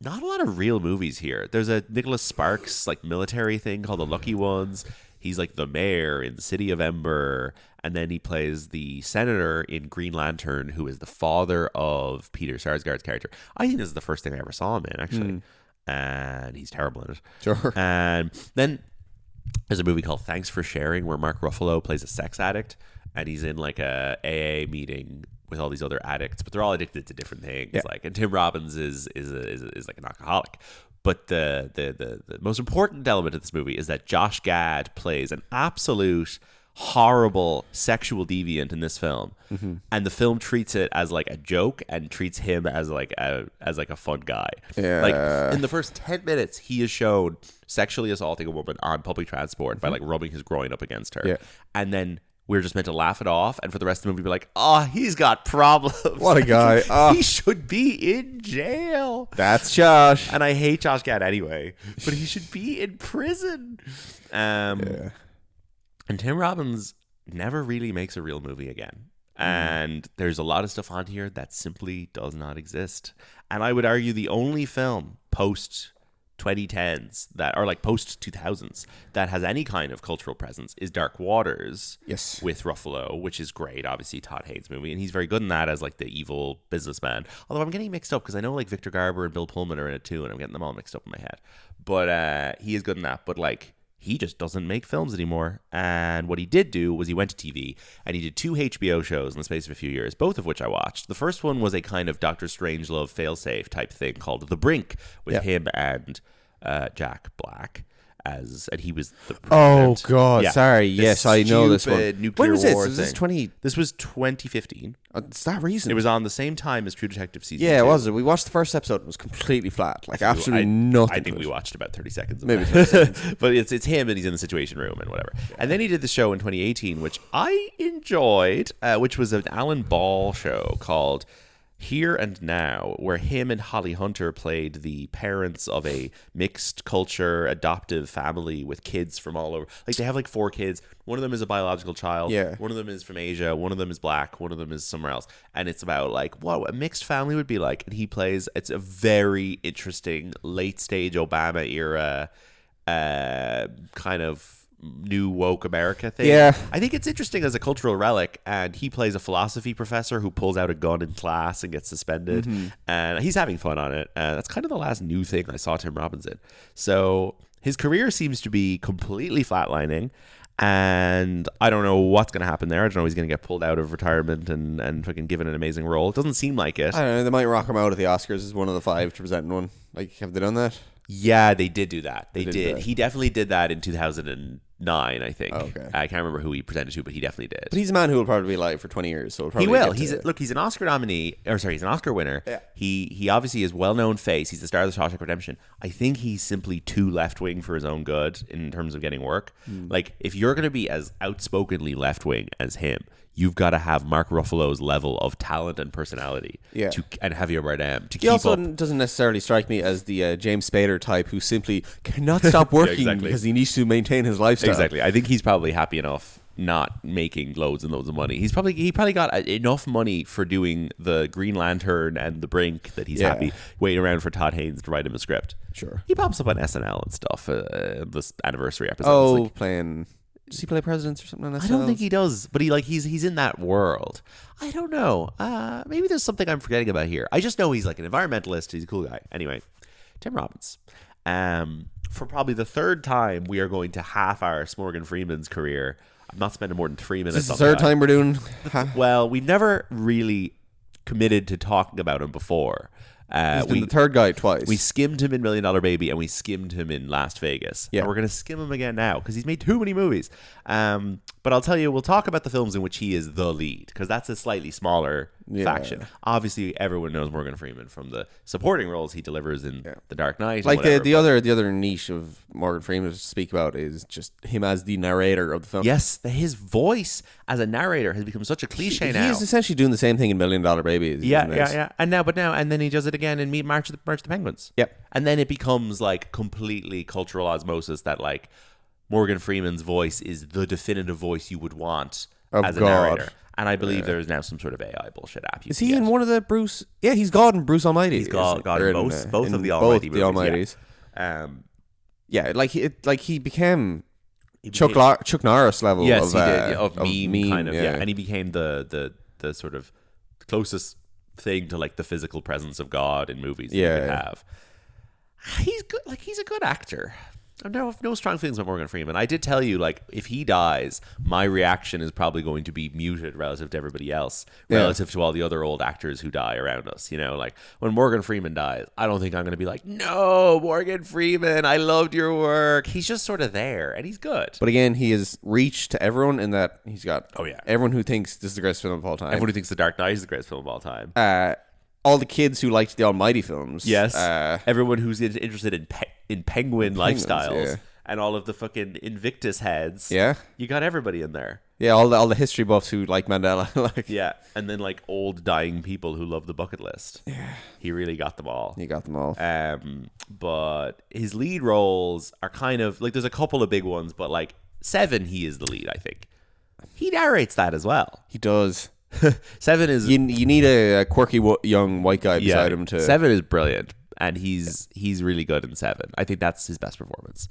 not a lot of real movies here. There's a Nicholas Sparks like military thing called The Lucky Ones. He's like the mayor in City of Ember, and then he plays the senator in Green Lantern, who is the father of Peter Sarsgaard's character. I think this is the first thing I ever saw him in, actually. And he's terrible in it. Sure. And then there's a movie called Thanks for Sharing, where Mark Ruffalo plays a sex addict, and he's in like a AA meeting with all these other addicts, but they're all addicted to different things. Yeah. Like, and Tim Robbins is like an alcoholic. But the most important element of this movie is that Josh Gad plays an absolute horrible sexual deviant in this film, and the film treats it as like a joke and treats him as like a fun guy. Yeah. Like in the first 10 minutes, he is shown sexually assaulting a woman on public transport by like rubbing his groin up against her, and then we're just meant to laugh it off, and for the rest of the movie, be like, "Oh, he's got problems. What a guy! Oh. He should be in jail." That's Josh. And I hate Josh Gad anyway, but he should be in prison. And Tim Robbins never really makes a real movie again. And there's a lot of stuff on here that simply does not exist. And I would argue the only film post 2010s that are like post 2000s that has any kind of cultural presence is Dark Waters. Yes. With Ruffalo, which is great. Obviously, Todd Haynes movie, and he's very good in that as like the evil businessman. Although I'm getting mixed up because I know like Victor Garber and Bill Pullman are in it too, and I'm getting them all mixed up in my head. But he is good in that. But like, he just doesn't make films anymore. And what he did do was he went to TV and he did 2 HBO shows in the space of a few years, both of which I watched. The first one was a kind of Dr. Strangelove failsafe type thing called The Brink with him and Jack Black. And he was the president. Oh God! Yeah. Sorry. Yes, I know this one. Nuclear When was this? war Was this thing. This was 2015. It's that recent. It was on the same time as True Detective season 2. Yeah, it was. We watched the first episode. It was completely flat. Like absolutely nothing. I think we watched about 30 seconds of Maybe that. 30 seconds. But it's him and he's in the Situation Room and whatever. And then he did the show in 2018, which I enjoyed, which was an Alan Ball show called Here and Now, where him and Holly Hunter played the parents of a mixed culture adoptive family with kids from all over. Like, they have like 4 kids. One of them is a biological child. Yeah. One of them is from Asia. One of them is black. One of them is somewhere else. And it's about like what a mixed family would be like. And he plays, it's a very interesting late stage Obama era kind of new woke America thing. Yeah. I think it's interesting as a cultural relic, and he plays a philosophy professor who pulls out a gun in class and gets suspended, and he's having fun on it. That's kind of the last new thing I saw Tim Robbins in. So his career seems to be completely flatlining, and I don't know what's going to happen there. I don't know if he's going to get pulled out of retirement and fucking given an amazing role. It doesn't seem like it. I don't know. They might rock him out at the Oscars as one of the 5 to present one. Like, have they done that? Yeah, they did do that. They did did. that. He definitely did that in 2009, I think. Oh, okay. I can't remember who he presented to, but he definitely did. But he's a man who will probably be alive for 20 years. So He will. He's an Oscar nominee, he's an Oscar winner. Yeah. He obviously is well-known face. He's the star of the Shawshank Redemption. I think he's simply too left-wing for his own good in terms of getting work. Like, if you're going to be as outspokenly left-wing as him, you've got to have Mark Ruffalo's level of talent and personality. Yeah. And Javier Bardem to He keep also up. doesn't necessarily strike me as the James Spader type who simply cannot stop working exactly. because he needs to maintain his lifestyle. Exactly. I think he's probably happy enough not making loads and loads of money. He probably got enough money for doing the Green Lantern and the Brink that he's happy waiting around for Todd Haynes to write him a script. Sure. He pops up on SNL and stuff. This anniversary episode. Oh, playing. Does he play presidents or something on that? I don't think he does, but he's in that world. I don't know. Maybe there's something I'm forgetting about here. I just know he's like an environmentalist. He's a cool guy. Anyway, Tim Robbins. For probably the 3rd time, we are going to half our Morgan Freeman's career. I'm not spending more than 3 minutes. This is the 3rd time we're doing. Well, we've never really committed to talking about him before. He's been the 3rd guy twice. We skimmed him in $1 Million Baby, and we skimmed him in Las Vegas. Yeah. And we're going to skim him again now because he's made too many movies. But I'll tell you, we'll talk about the films in which he is the lead because that's a slightly smaller faction. Obviously, everyone knows Morgan Freeman from the supporting roles he delivers in The Dark Knight. Like the other niche of Morgan Freeman to speak about is just him as the narrator of the film. Yes, his voice as a narrator has become such a cliche now. He is essentially doing the same thing in $1 Million Baby. Yeah. And then he does it again in March of the Penguins. Yep. And then it becomes like completely cultural osmosis that like Morgan Freeman's voice is the definitive voice you would want as a narrator. And I believe there is now some sort of AI bullshit app. Is he in one of the Bruce? Yeah, he's God in Bruce Almighty. He's God in both of the Almighty movies. Almighties. Yeah. Like he became Chuck Norris level. Yes, of, he did. Of meme kind of. Yeah. And he became the sort of closest thing to like the physical presence of God in movies that you could have. He's good. Like, he's a good actor. I have no strong feelings about Morgan Freeman. I did tell you, like, if he dies, my reaction is probably going to be muted relative to everybody else, relative to all the other old actors who die around us. You know, like, when Morgan Freeman dies, I don't think I'm going to be like, no, Morgan Freeman, I loved your work. He's just sort of there, and he's good. But again, he has reached to everyone in that he's got everyone who thinks this is the greatest film of all time. Everyone who thinks The Dark Knight is the greatest film of all time. All the kids who liked the Almighty films. Yes. Everyone who's interested in penguin lifestyles and all of the fucking Invictus heads. Yeah. You got everybody in there. Yeah, all the history buffs who like Mandela. Like, yeah. And then like old dying people who love the bucket list. Yeah. He really got them all. He got them all. But his lead roles are kind of like, there's a couple of big ones, but like Seven, he is the lead, I think. He narrates that as well. He does. Seven is you need a quirky young white guy beside him to. Seven is brilliant, and he's really good in Seven. I think that's his best performance.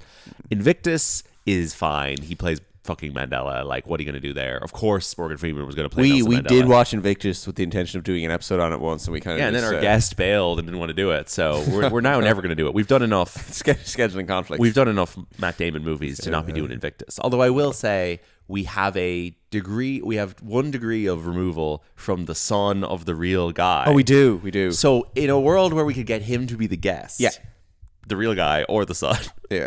Invictus is fine. He plays fucking Mandela. Like, what are you going to do there? Of course, Morgan Freeman was going to play. We Mandela. did watch Invictus with the intention of doing an episode on it once, and we kind of and then our guest bailed and didn't want to do it. So we're now never going to do it. We've done enough scheduling conflict. We've done enough Matt Damon movies to not be doing Invictus. Although I will say, we have one degree of removal from the son of the real guy. Oh, we do. So in a world where we could get him to be the guest, the real guy or the son,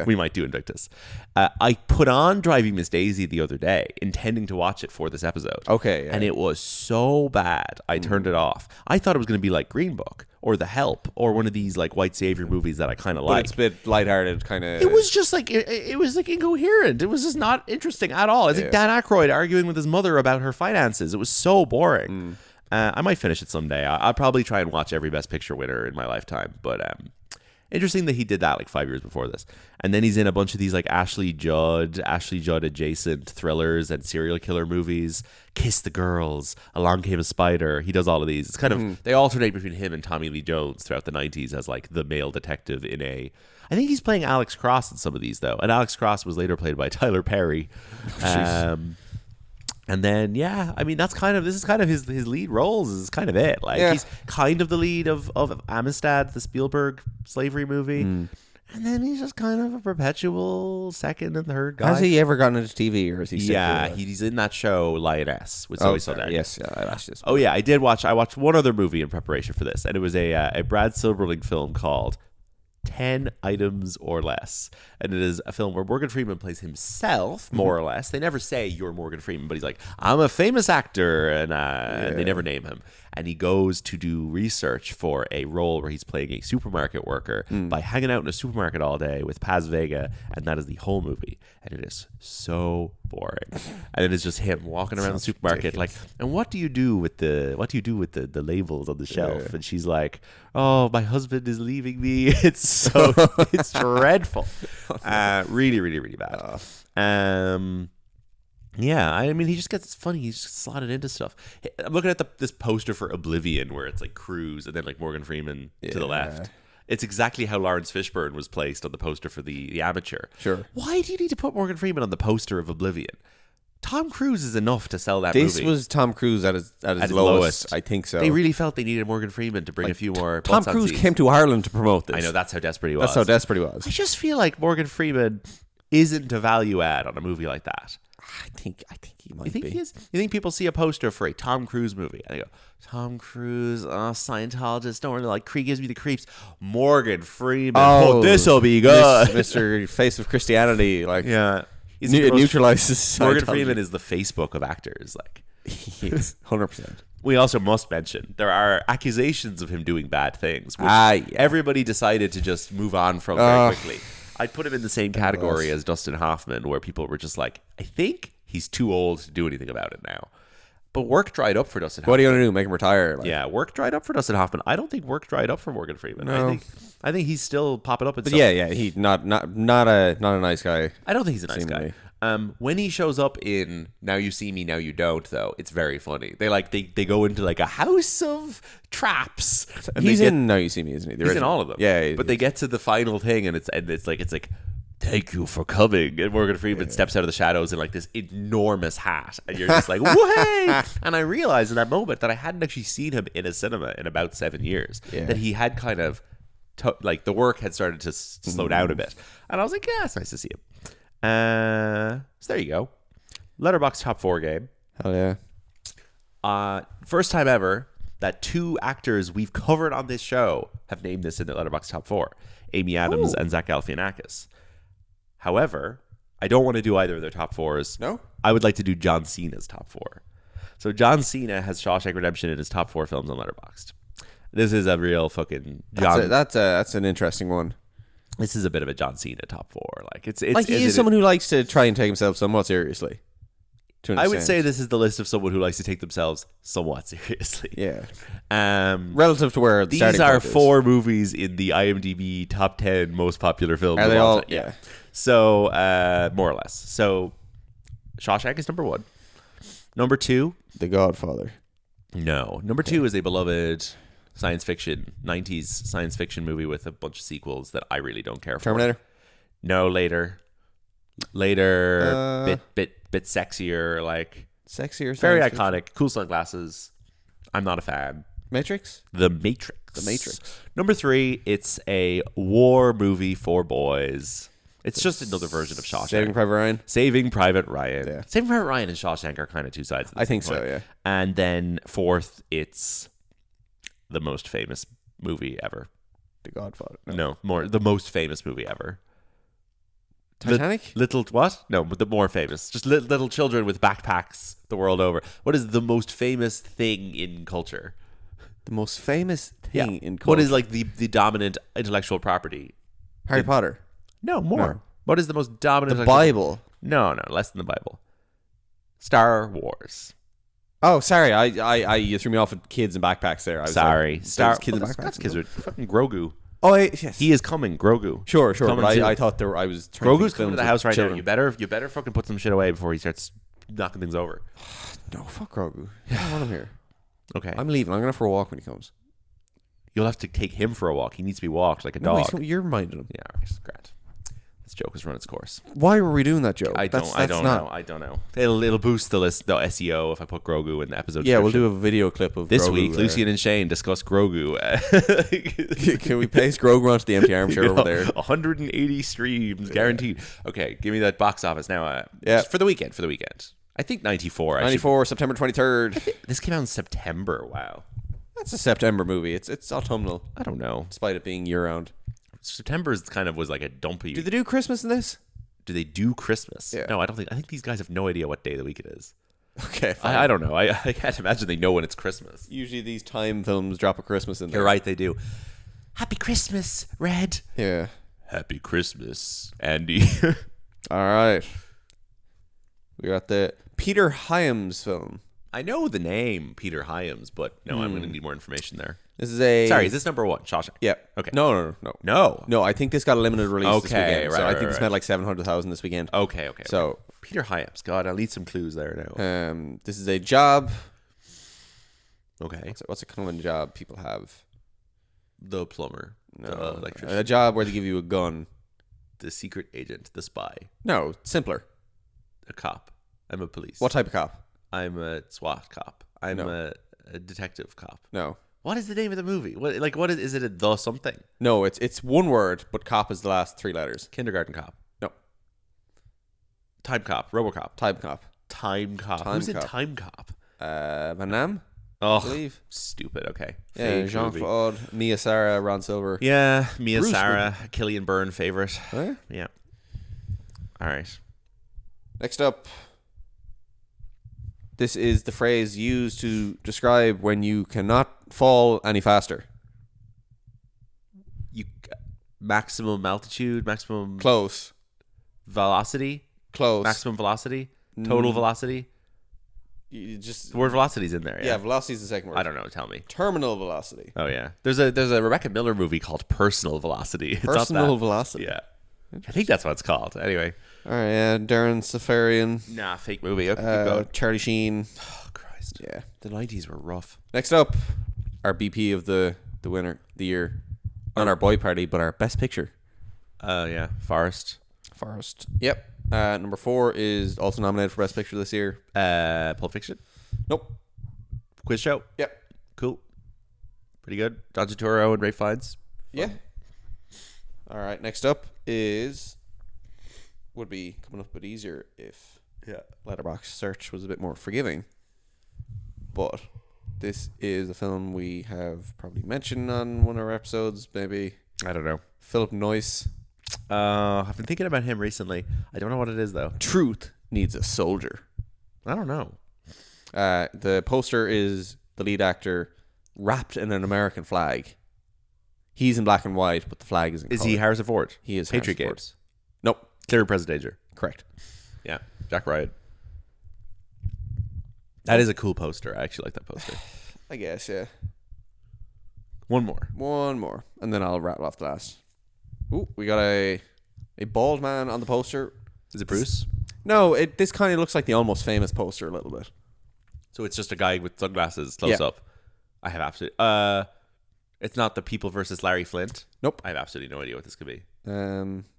we might do Invictus. I put on Driving Miss Daisy the other day, intending to watch it for this episode. Okay. And it was so bad, I turned it off. I thought it was going to be like Green Book or The Help or one of these like white savior movies that I kind of like. It's a bit lighthearted, kind of. It was just like it was like incoherent. It was just not interesting at all. It's like Dan Aykroyd arguing with his mother about her finances. It was so boring. I might finish it someday. I'll probably try and watch every Best Picture winner in my lifetime. But interesting that he did that like 5 years before this. And then he's in a bunch of these like Ashley Judd adjacent thrillers and serial killer movies. Kiss the Girls, Along Came a Spider. He does all of these. It's kind of, they alternate between him and Tommy Lee Jones throughout the 90s as like the male detective in a, I think he's playing Alex Cross in some of these though. And Alex Cross was later played by Tyler Perry. And then, this is kind of his lead roles is kind of it. Like he's kind of the lead of Amistad, the Spielberg slavery movie. And then he's just kind of a perpetual second and third guy. Has he ever gotten into TV or is he? He's in that show Lioness with Zoe Saldana. Yes, I watched this. Oh yeah, I watched one other movie in preparation for this, and it was a Brad Silberling film called 10 Items or Less. And it is a film where Morgan Freeman plays himself, more or less. They never say you're Morgan Freeman, but he's like, I'm a famous actor, and they never name him. And he goes to do research for a role where he's playing a supermarket worker by hanging out in a supermarket all day with Paz Vega, and that is the whole movie. And it is so boring. And it is just him walking around the supermarket ridiculous. Like, and what do you do with the labels on the shelf? And she's like, oh, my husband is leaving me. It's dreadful. Really, really, really bad. He just gets funny. He's just slotted into stuff. I'm looking at this poster for Oblivion where it's like Cruise and then like Morgan Freeman to the left. It's exactly how Lawrence Fishburne was placed on the poster for the Amateur. Sure. Why do you need to put Morgan Freeman on the poster of Oblivion? Tom Cruise is enough to sell that movie. This was Tom Cruise at his lowest. I think so. They really felt they needed Morgan Freeman to bring a few more. Tom Cruise came to Ireland to promote this. I know, that's how desperate he was. I just feel like Morgan Freeman isn't a value add on a movie like that. I think he might be. You think people see a poster for a Tom Cruise movie and they go, Tom Cruise, Scientologist, don't really like, gives me the creeps. Morgan Freeman, this'll be good. Mr. Face of Christianity, like it neutralizes Scientology. Morgan Freeman is the Facebook of actors, like he is 100%. We also must mention there are accusations of him doing bad things, which everybody decided to just move on from very quickly. I'd put him in the same category as Dustin Hoffman, where people were just like, I think he's too old to do anything about it now. But work dried up for Dustin Hoffman. What are you going to do? Make him retire? Yeah, work dried up for Dustin Hoffman. I don't think work dried up for Morgan Freeman. No. I think he's still popping up. But yeah, he's not a nice guy. I don't think he's a nice guy. When he shows up in Now You See Me, Now You Don't, though, it's very funny. They go into like a house of traps. And He's in Now You See Me, isn't he? He's in all of them. Yeah, but they get to the final thing, and it's like. Thank you for coming. And Morgan Freeman steps out of the shadows in like this enormous hat. And you're just like, whoa! And I realized in that moment that I hadn't actually seen him in a cinema in about 7 years. Yeah. That he had kind of, the work had started to slow down a bit. And I was like, yeah, it's nice to see him. So there you go. Letterboxd top 4 game. Hell yeah. First time ever that 2 actors we've covered on this show have named this in the Letterboxd top 4. Amy Adams and Zach Galifianakis. However, I don't want to do either of their top 4s. No? I would like to do John Cena's top 4. So John Cena has Shawshank Redemption in his top 4 films on Letterboxd. This is a real fucking John. That's an interesting one. This is a bit of a John Cena top 4. Like it's Like he is someone who likes to try and take himself somewhat seriously. To an I would extent. say this is the list of someone who likes to take themselves somewhat seriously. Yeah. Relative to where the these starting are point is. 4 movies in the IMDb top 10 most popular films. Are of they all all? time. Yeah. So more or less. So Shawshank is number 1. Number 2. The Godfather. No. Number 2 is a beloved science fiction 90s science fiction movie with a bunch of sequels that I really don't care for. Terminator. No, later, bit sexier, like Sexier. very science iconic. Cool sunglasses. I'm not a fan. fiction. Matrix. The Matrix. The Matrix. Number 3, it's a war movie for boys. It's just another version of Shawshank. Saving Private Ryan. Saving Private Ryan. Yeah. Saving Private Ryan and Shawshank are kind of 2 sides of the I think same so, coin. yeah. And then 4th, it's the most famous movie ever. The Godfather. No, the most famous movie ever. Titanic? Little what? No, but the more famous. Just little children with backpacks the world over. What is the most famous thing in culture? The most famous thing in culture. What is like the dominant intellectual property? Harry Potter. No, more. No. What is the most dominant? The Bible. No, less than the Bible. Star Wars. Oh, sorry. I you threw me off with kids and backpacks there. I was Sorry. Star kids and backpacks. That's kids with fucking Grogu. Oh, yes. He is coming, Grogu. Sure. Coming But soon. I thought I was trying Grogu's to coming to the house right now. You better fucking put some shit away before he starts knocking things over. No, fuck Grogu. I don't want him here. Okay. I'm leaving. I'm going for a walk when he comes. You'll have to take him for a walk. He needs to be walked like a No, dog. you're minding him. Yeah, right. Grant. This joke has run its course. Why were we doing that joke? I don't know. I don't know. It'll boost the SEO if I put Grogu in the episode. Yeah, we'll description. do a video clip of This Grogu week. there. Lucien and Shane discuss Grogu. Can we paste Grogu onto the empty armchair over there? 180 streams guaranteed. Okay, give me that box office now. Yeah. For the weekend. I think 94. 94, September 23rd. This came out in September. Wow. That's a September movie. It's autumnal, I don't know. despite it being year-round. September was like a dumpy. Do they do Christmas in this? Do they do Christmas? Yeah. No, I don't think. I think these guys have no idea what day of the week it is. Okay, fine. I don't know. I can't imagine they know when it's Christmas. Usually these time films drop a Christmas in there. You're right, they do. Happy Christmas, Red. Yeah. Happy Christmas, Andy. All right. We got the Peter Hyams film. I know the name Peter Hyams, but no, I'm going to need more information there. This is a... Sorry, is this number 1? Shawshank. Yeah. Okay. No. No. I think this got a limited release this Okay, weekend. right, So I right, think this right. made like 700,000 this weekend. Okay. So Peter Hyams. God, I'll need some clues there now. this is a job. Okay. What's a common job people have? The plumber. No. The electrician. A job where they give you a gun. The secret agent. The spy. No, simpler. A cop. I'm a police. What type of cop? I'm a SWAT cop. I'm No. a detective cop. No. What is the name of the movie? What is it? A the something? No, it's one word, but cop is the last 3 letters. Kindergarten cop. No. Time cop. RoboCop. Type cop. Time cop. Time Who's in cop. Time Cop? Van Damme? Oh, believe. stupid. Okay. Yeah, Fake movie. Jean-Claude, Mia Sara, Ron Silver. Yeah, Mia Bruce Sara, Killian Byrne favorite. Huh? Yeah. All right. Next up, this is the phrase used to describe when you cannot fall any faster. Maximum altitude, maximum Close. velocity, Close. maximum velocity, total velocity. You just The word velocity is in there. yeah, velocity is the second word. I don't know. Tell me. Terminal velocity. Oh yeah. There's a Rebecca Miller movie called Personal Velocity. It's not Personal that. velocity. Yeah. I think that's what it's called. Anyway. All right, Darren Safarian. Nah, fake movie. Okay, keep going. Charlie Sheen. Oh, Christ. Yeah. The 90s were rough. Next up, our BP of the winner, the year. Not our boy party, but our best picture. Yeah. Forrest. Yep. Number 4 is also nominated for best picture this year. Pulp Fiction. Nope. Quiz Show. Yep. Cool. Pretty good. John Turturro and Ray Fiennes. Yeah. All right. Next up would be coming up a bit easier if Letterboxd search was a bit more forgiving. But this is a film we have probably mentioned on one of our episodes, maybe. I don't know. Philip Noyce. I've been thinking about him recently. I don't know what it is, though. Truth Needs a Soldier. I don't know. The poster is the lead actor wrapped in an American flag. He's in black and white, but the flag is in Is color. he Harrison Ford? He is Patriot Harrison Ford. Games. Nope. Clear and present danger. Correct. Yeah. Jack Ryan. That is a cool poster. I actually like that poster. I guess, yeah. One more. One more. And then I'll rattle off the last. Ooh, we got a bald man on the poster. Is it Bruce? No, this kind of looks like the Almost Famous poster a little bit. So it's just a guy with sunglasses close up. I have absolutely... it's not The People versus Larry Flint? Nope. I have absolutely no idea what this could be.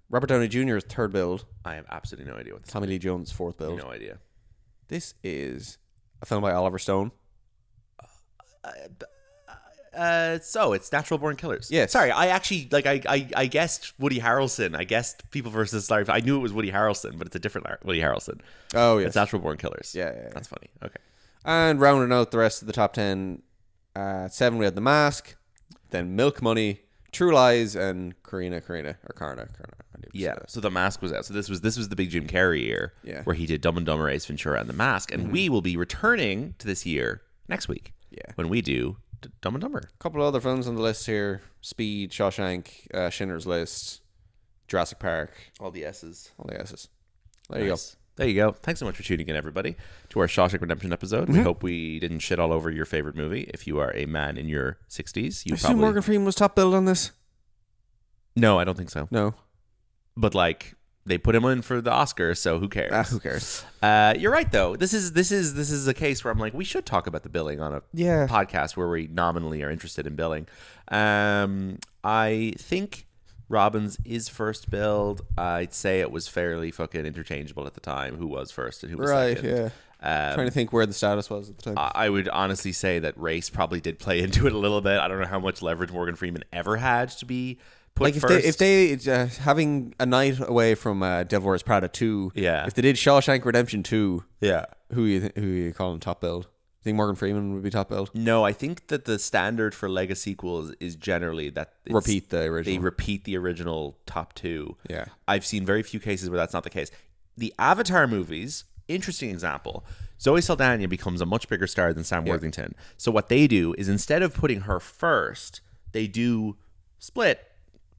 Robert Downey Jr.'s third build. I have absolutely no idea what this Tommy Lee Jones' fourth build. No idea. This is a film by Oliver Stone. So it's Natural Born Killers. Yes. Sorry, I actually I guessed Woody Harrelson. I guessed People versus Larry. I knew it was Woody Harrelson, but it's a different Woody Harrelson. Oh yes. It's Natural Born Killers. Yeah. That's funny. Okay. And rounding out the rest of the top 10, 7 we had The Mask, then Milk Money, True Lies, and Karna. Yeah. So The Mask was out. So this was the big Jim Carrey year, where he did Dumb and Dumber, Ace Ventura, and The Mask, and we will be returning to this year next week. Yeah. When we do Dumb and Dumber. A couple of other films on the list here: Speed, Shawshank, Schindler's List, Jurassic Park. All the S's. There you go. There you go. Thanks so much for tuning in, everybody, to our Shawshank Redemption episode. We hope we didn't shit all over your favorite movie. If you are a man in your 60s, you I probably... assume Morgan Freeman was top billed on this. No, I don't think so. No. But like they put him in for the Oscar, so who cares? Who cares? You're right though. This is a case where I'm like, we should talk about the billing on a podcast where we nominally are interested in billing. I think Robbins is first billed. I'd say it was fairly fucking interchangeable at the time who was first and who was second. Trying to think where the status was at the time. I would honestly say that race probably did play into it a little bit. I don't know how much leverage Morgan Freeman ever had to be put like first. if they having a night away from Devil Wears Prada 2, if they did Shawshank Redemption 2, who you calling top billed? Think Morgan Freeman would be top billed? No, I think that the standard for Lego sequels is generally that repeat the original. They repeat the original top two. Yeah. I've seen very few cases where that's not the case. The Avatar movies, interesting example. Zoe Saldana becomes a much bigger star than Sam Worthington. So what they do is instead of putting her first, they do split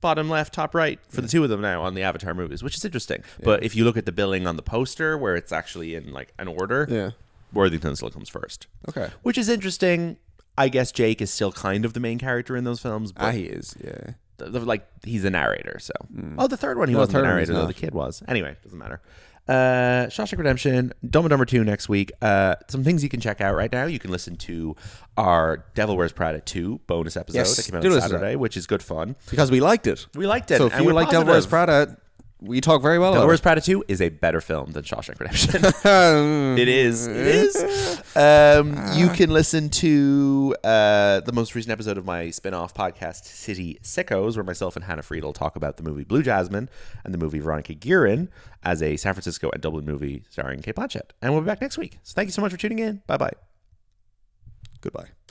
bottom left, top right for the two of them now on the Avatar movies, which is interesting. But if you look at the billing on the poster where it's actually in like an order, Worthington still comes first. Okay. Which is interesting. I guess Jake is still kind of the main character in those films. But he is, yeah. Like, he's the narrator, so. Oh, the third one, he wasn't the narrator, though. The kid was. Anyway, doesn't matter. Shawshank Redemption, Dumb and Dumber 2 next week. Some things you can check out right now. You can listen to our Devil Wears Prada 2 bonus episode that came out on Saturday, which is good fun. Because we liked it. We liked it. So if you like Devil Wears Prada, we talk very well about it. Devil Wears Prada 2 is a better film than Shawshank Redemption. It is. You can listen to the most recent episode of my spin-off podcast, City Sickos, where myself and Hannah Friedel talk about the movie Blue Jasmine and the movie Veronica Guerin as a San Francisco and Dublin movie starring Kate Blanchett. And we'll be back next week. So thank you so much for tuning in. Bye-bye. Goodbye.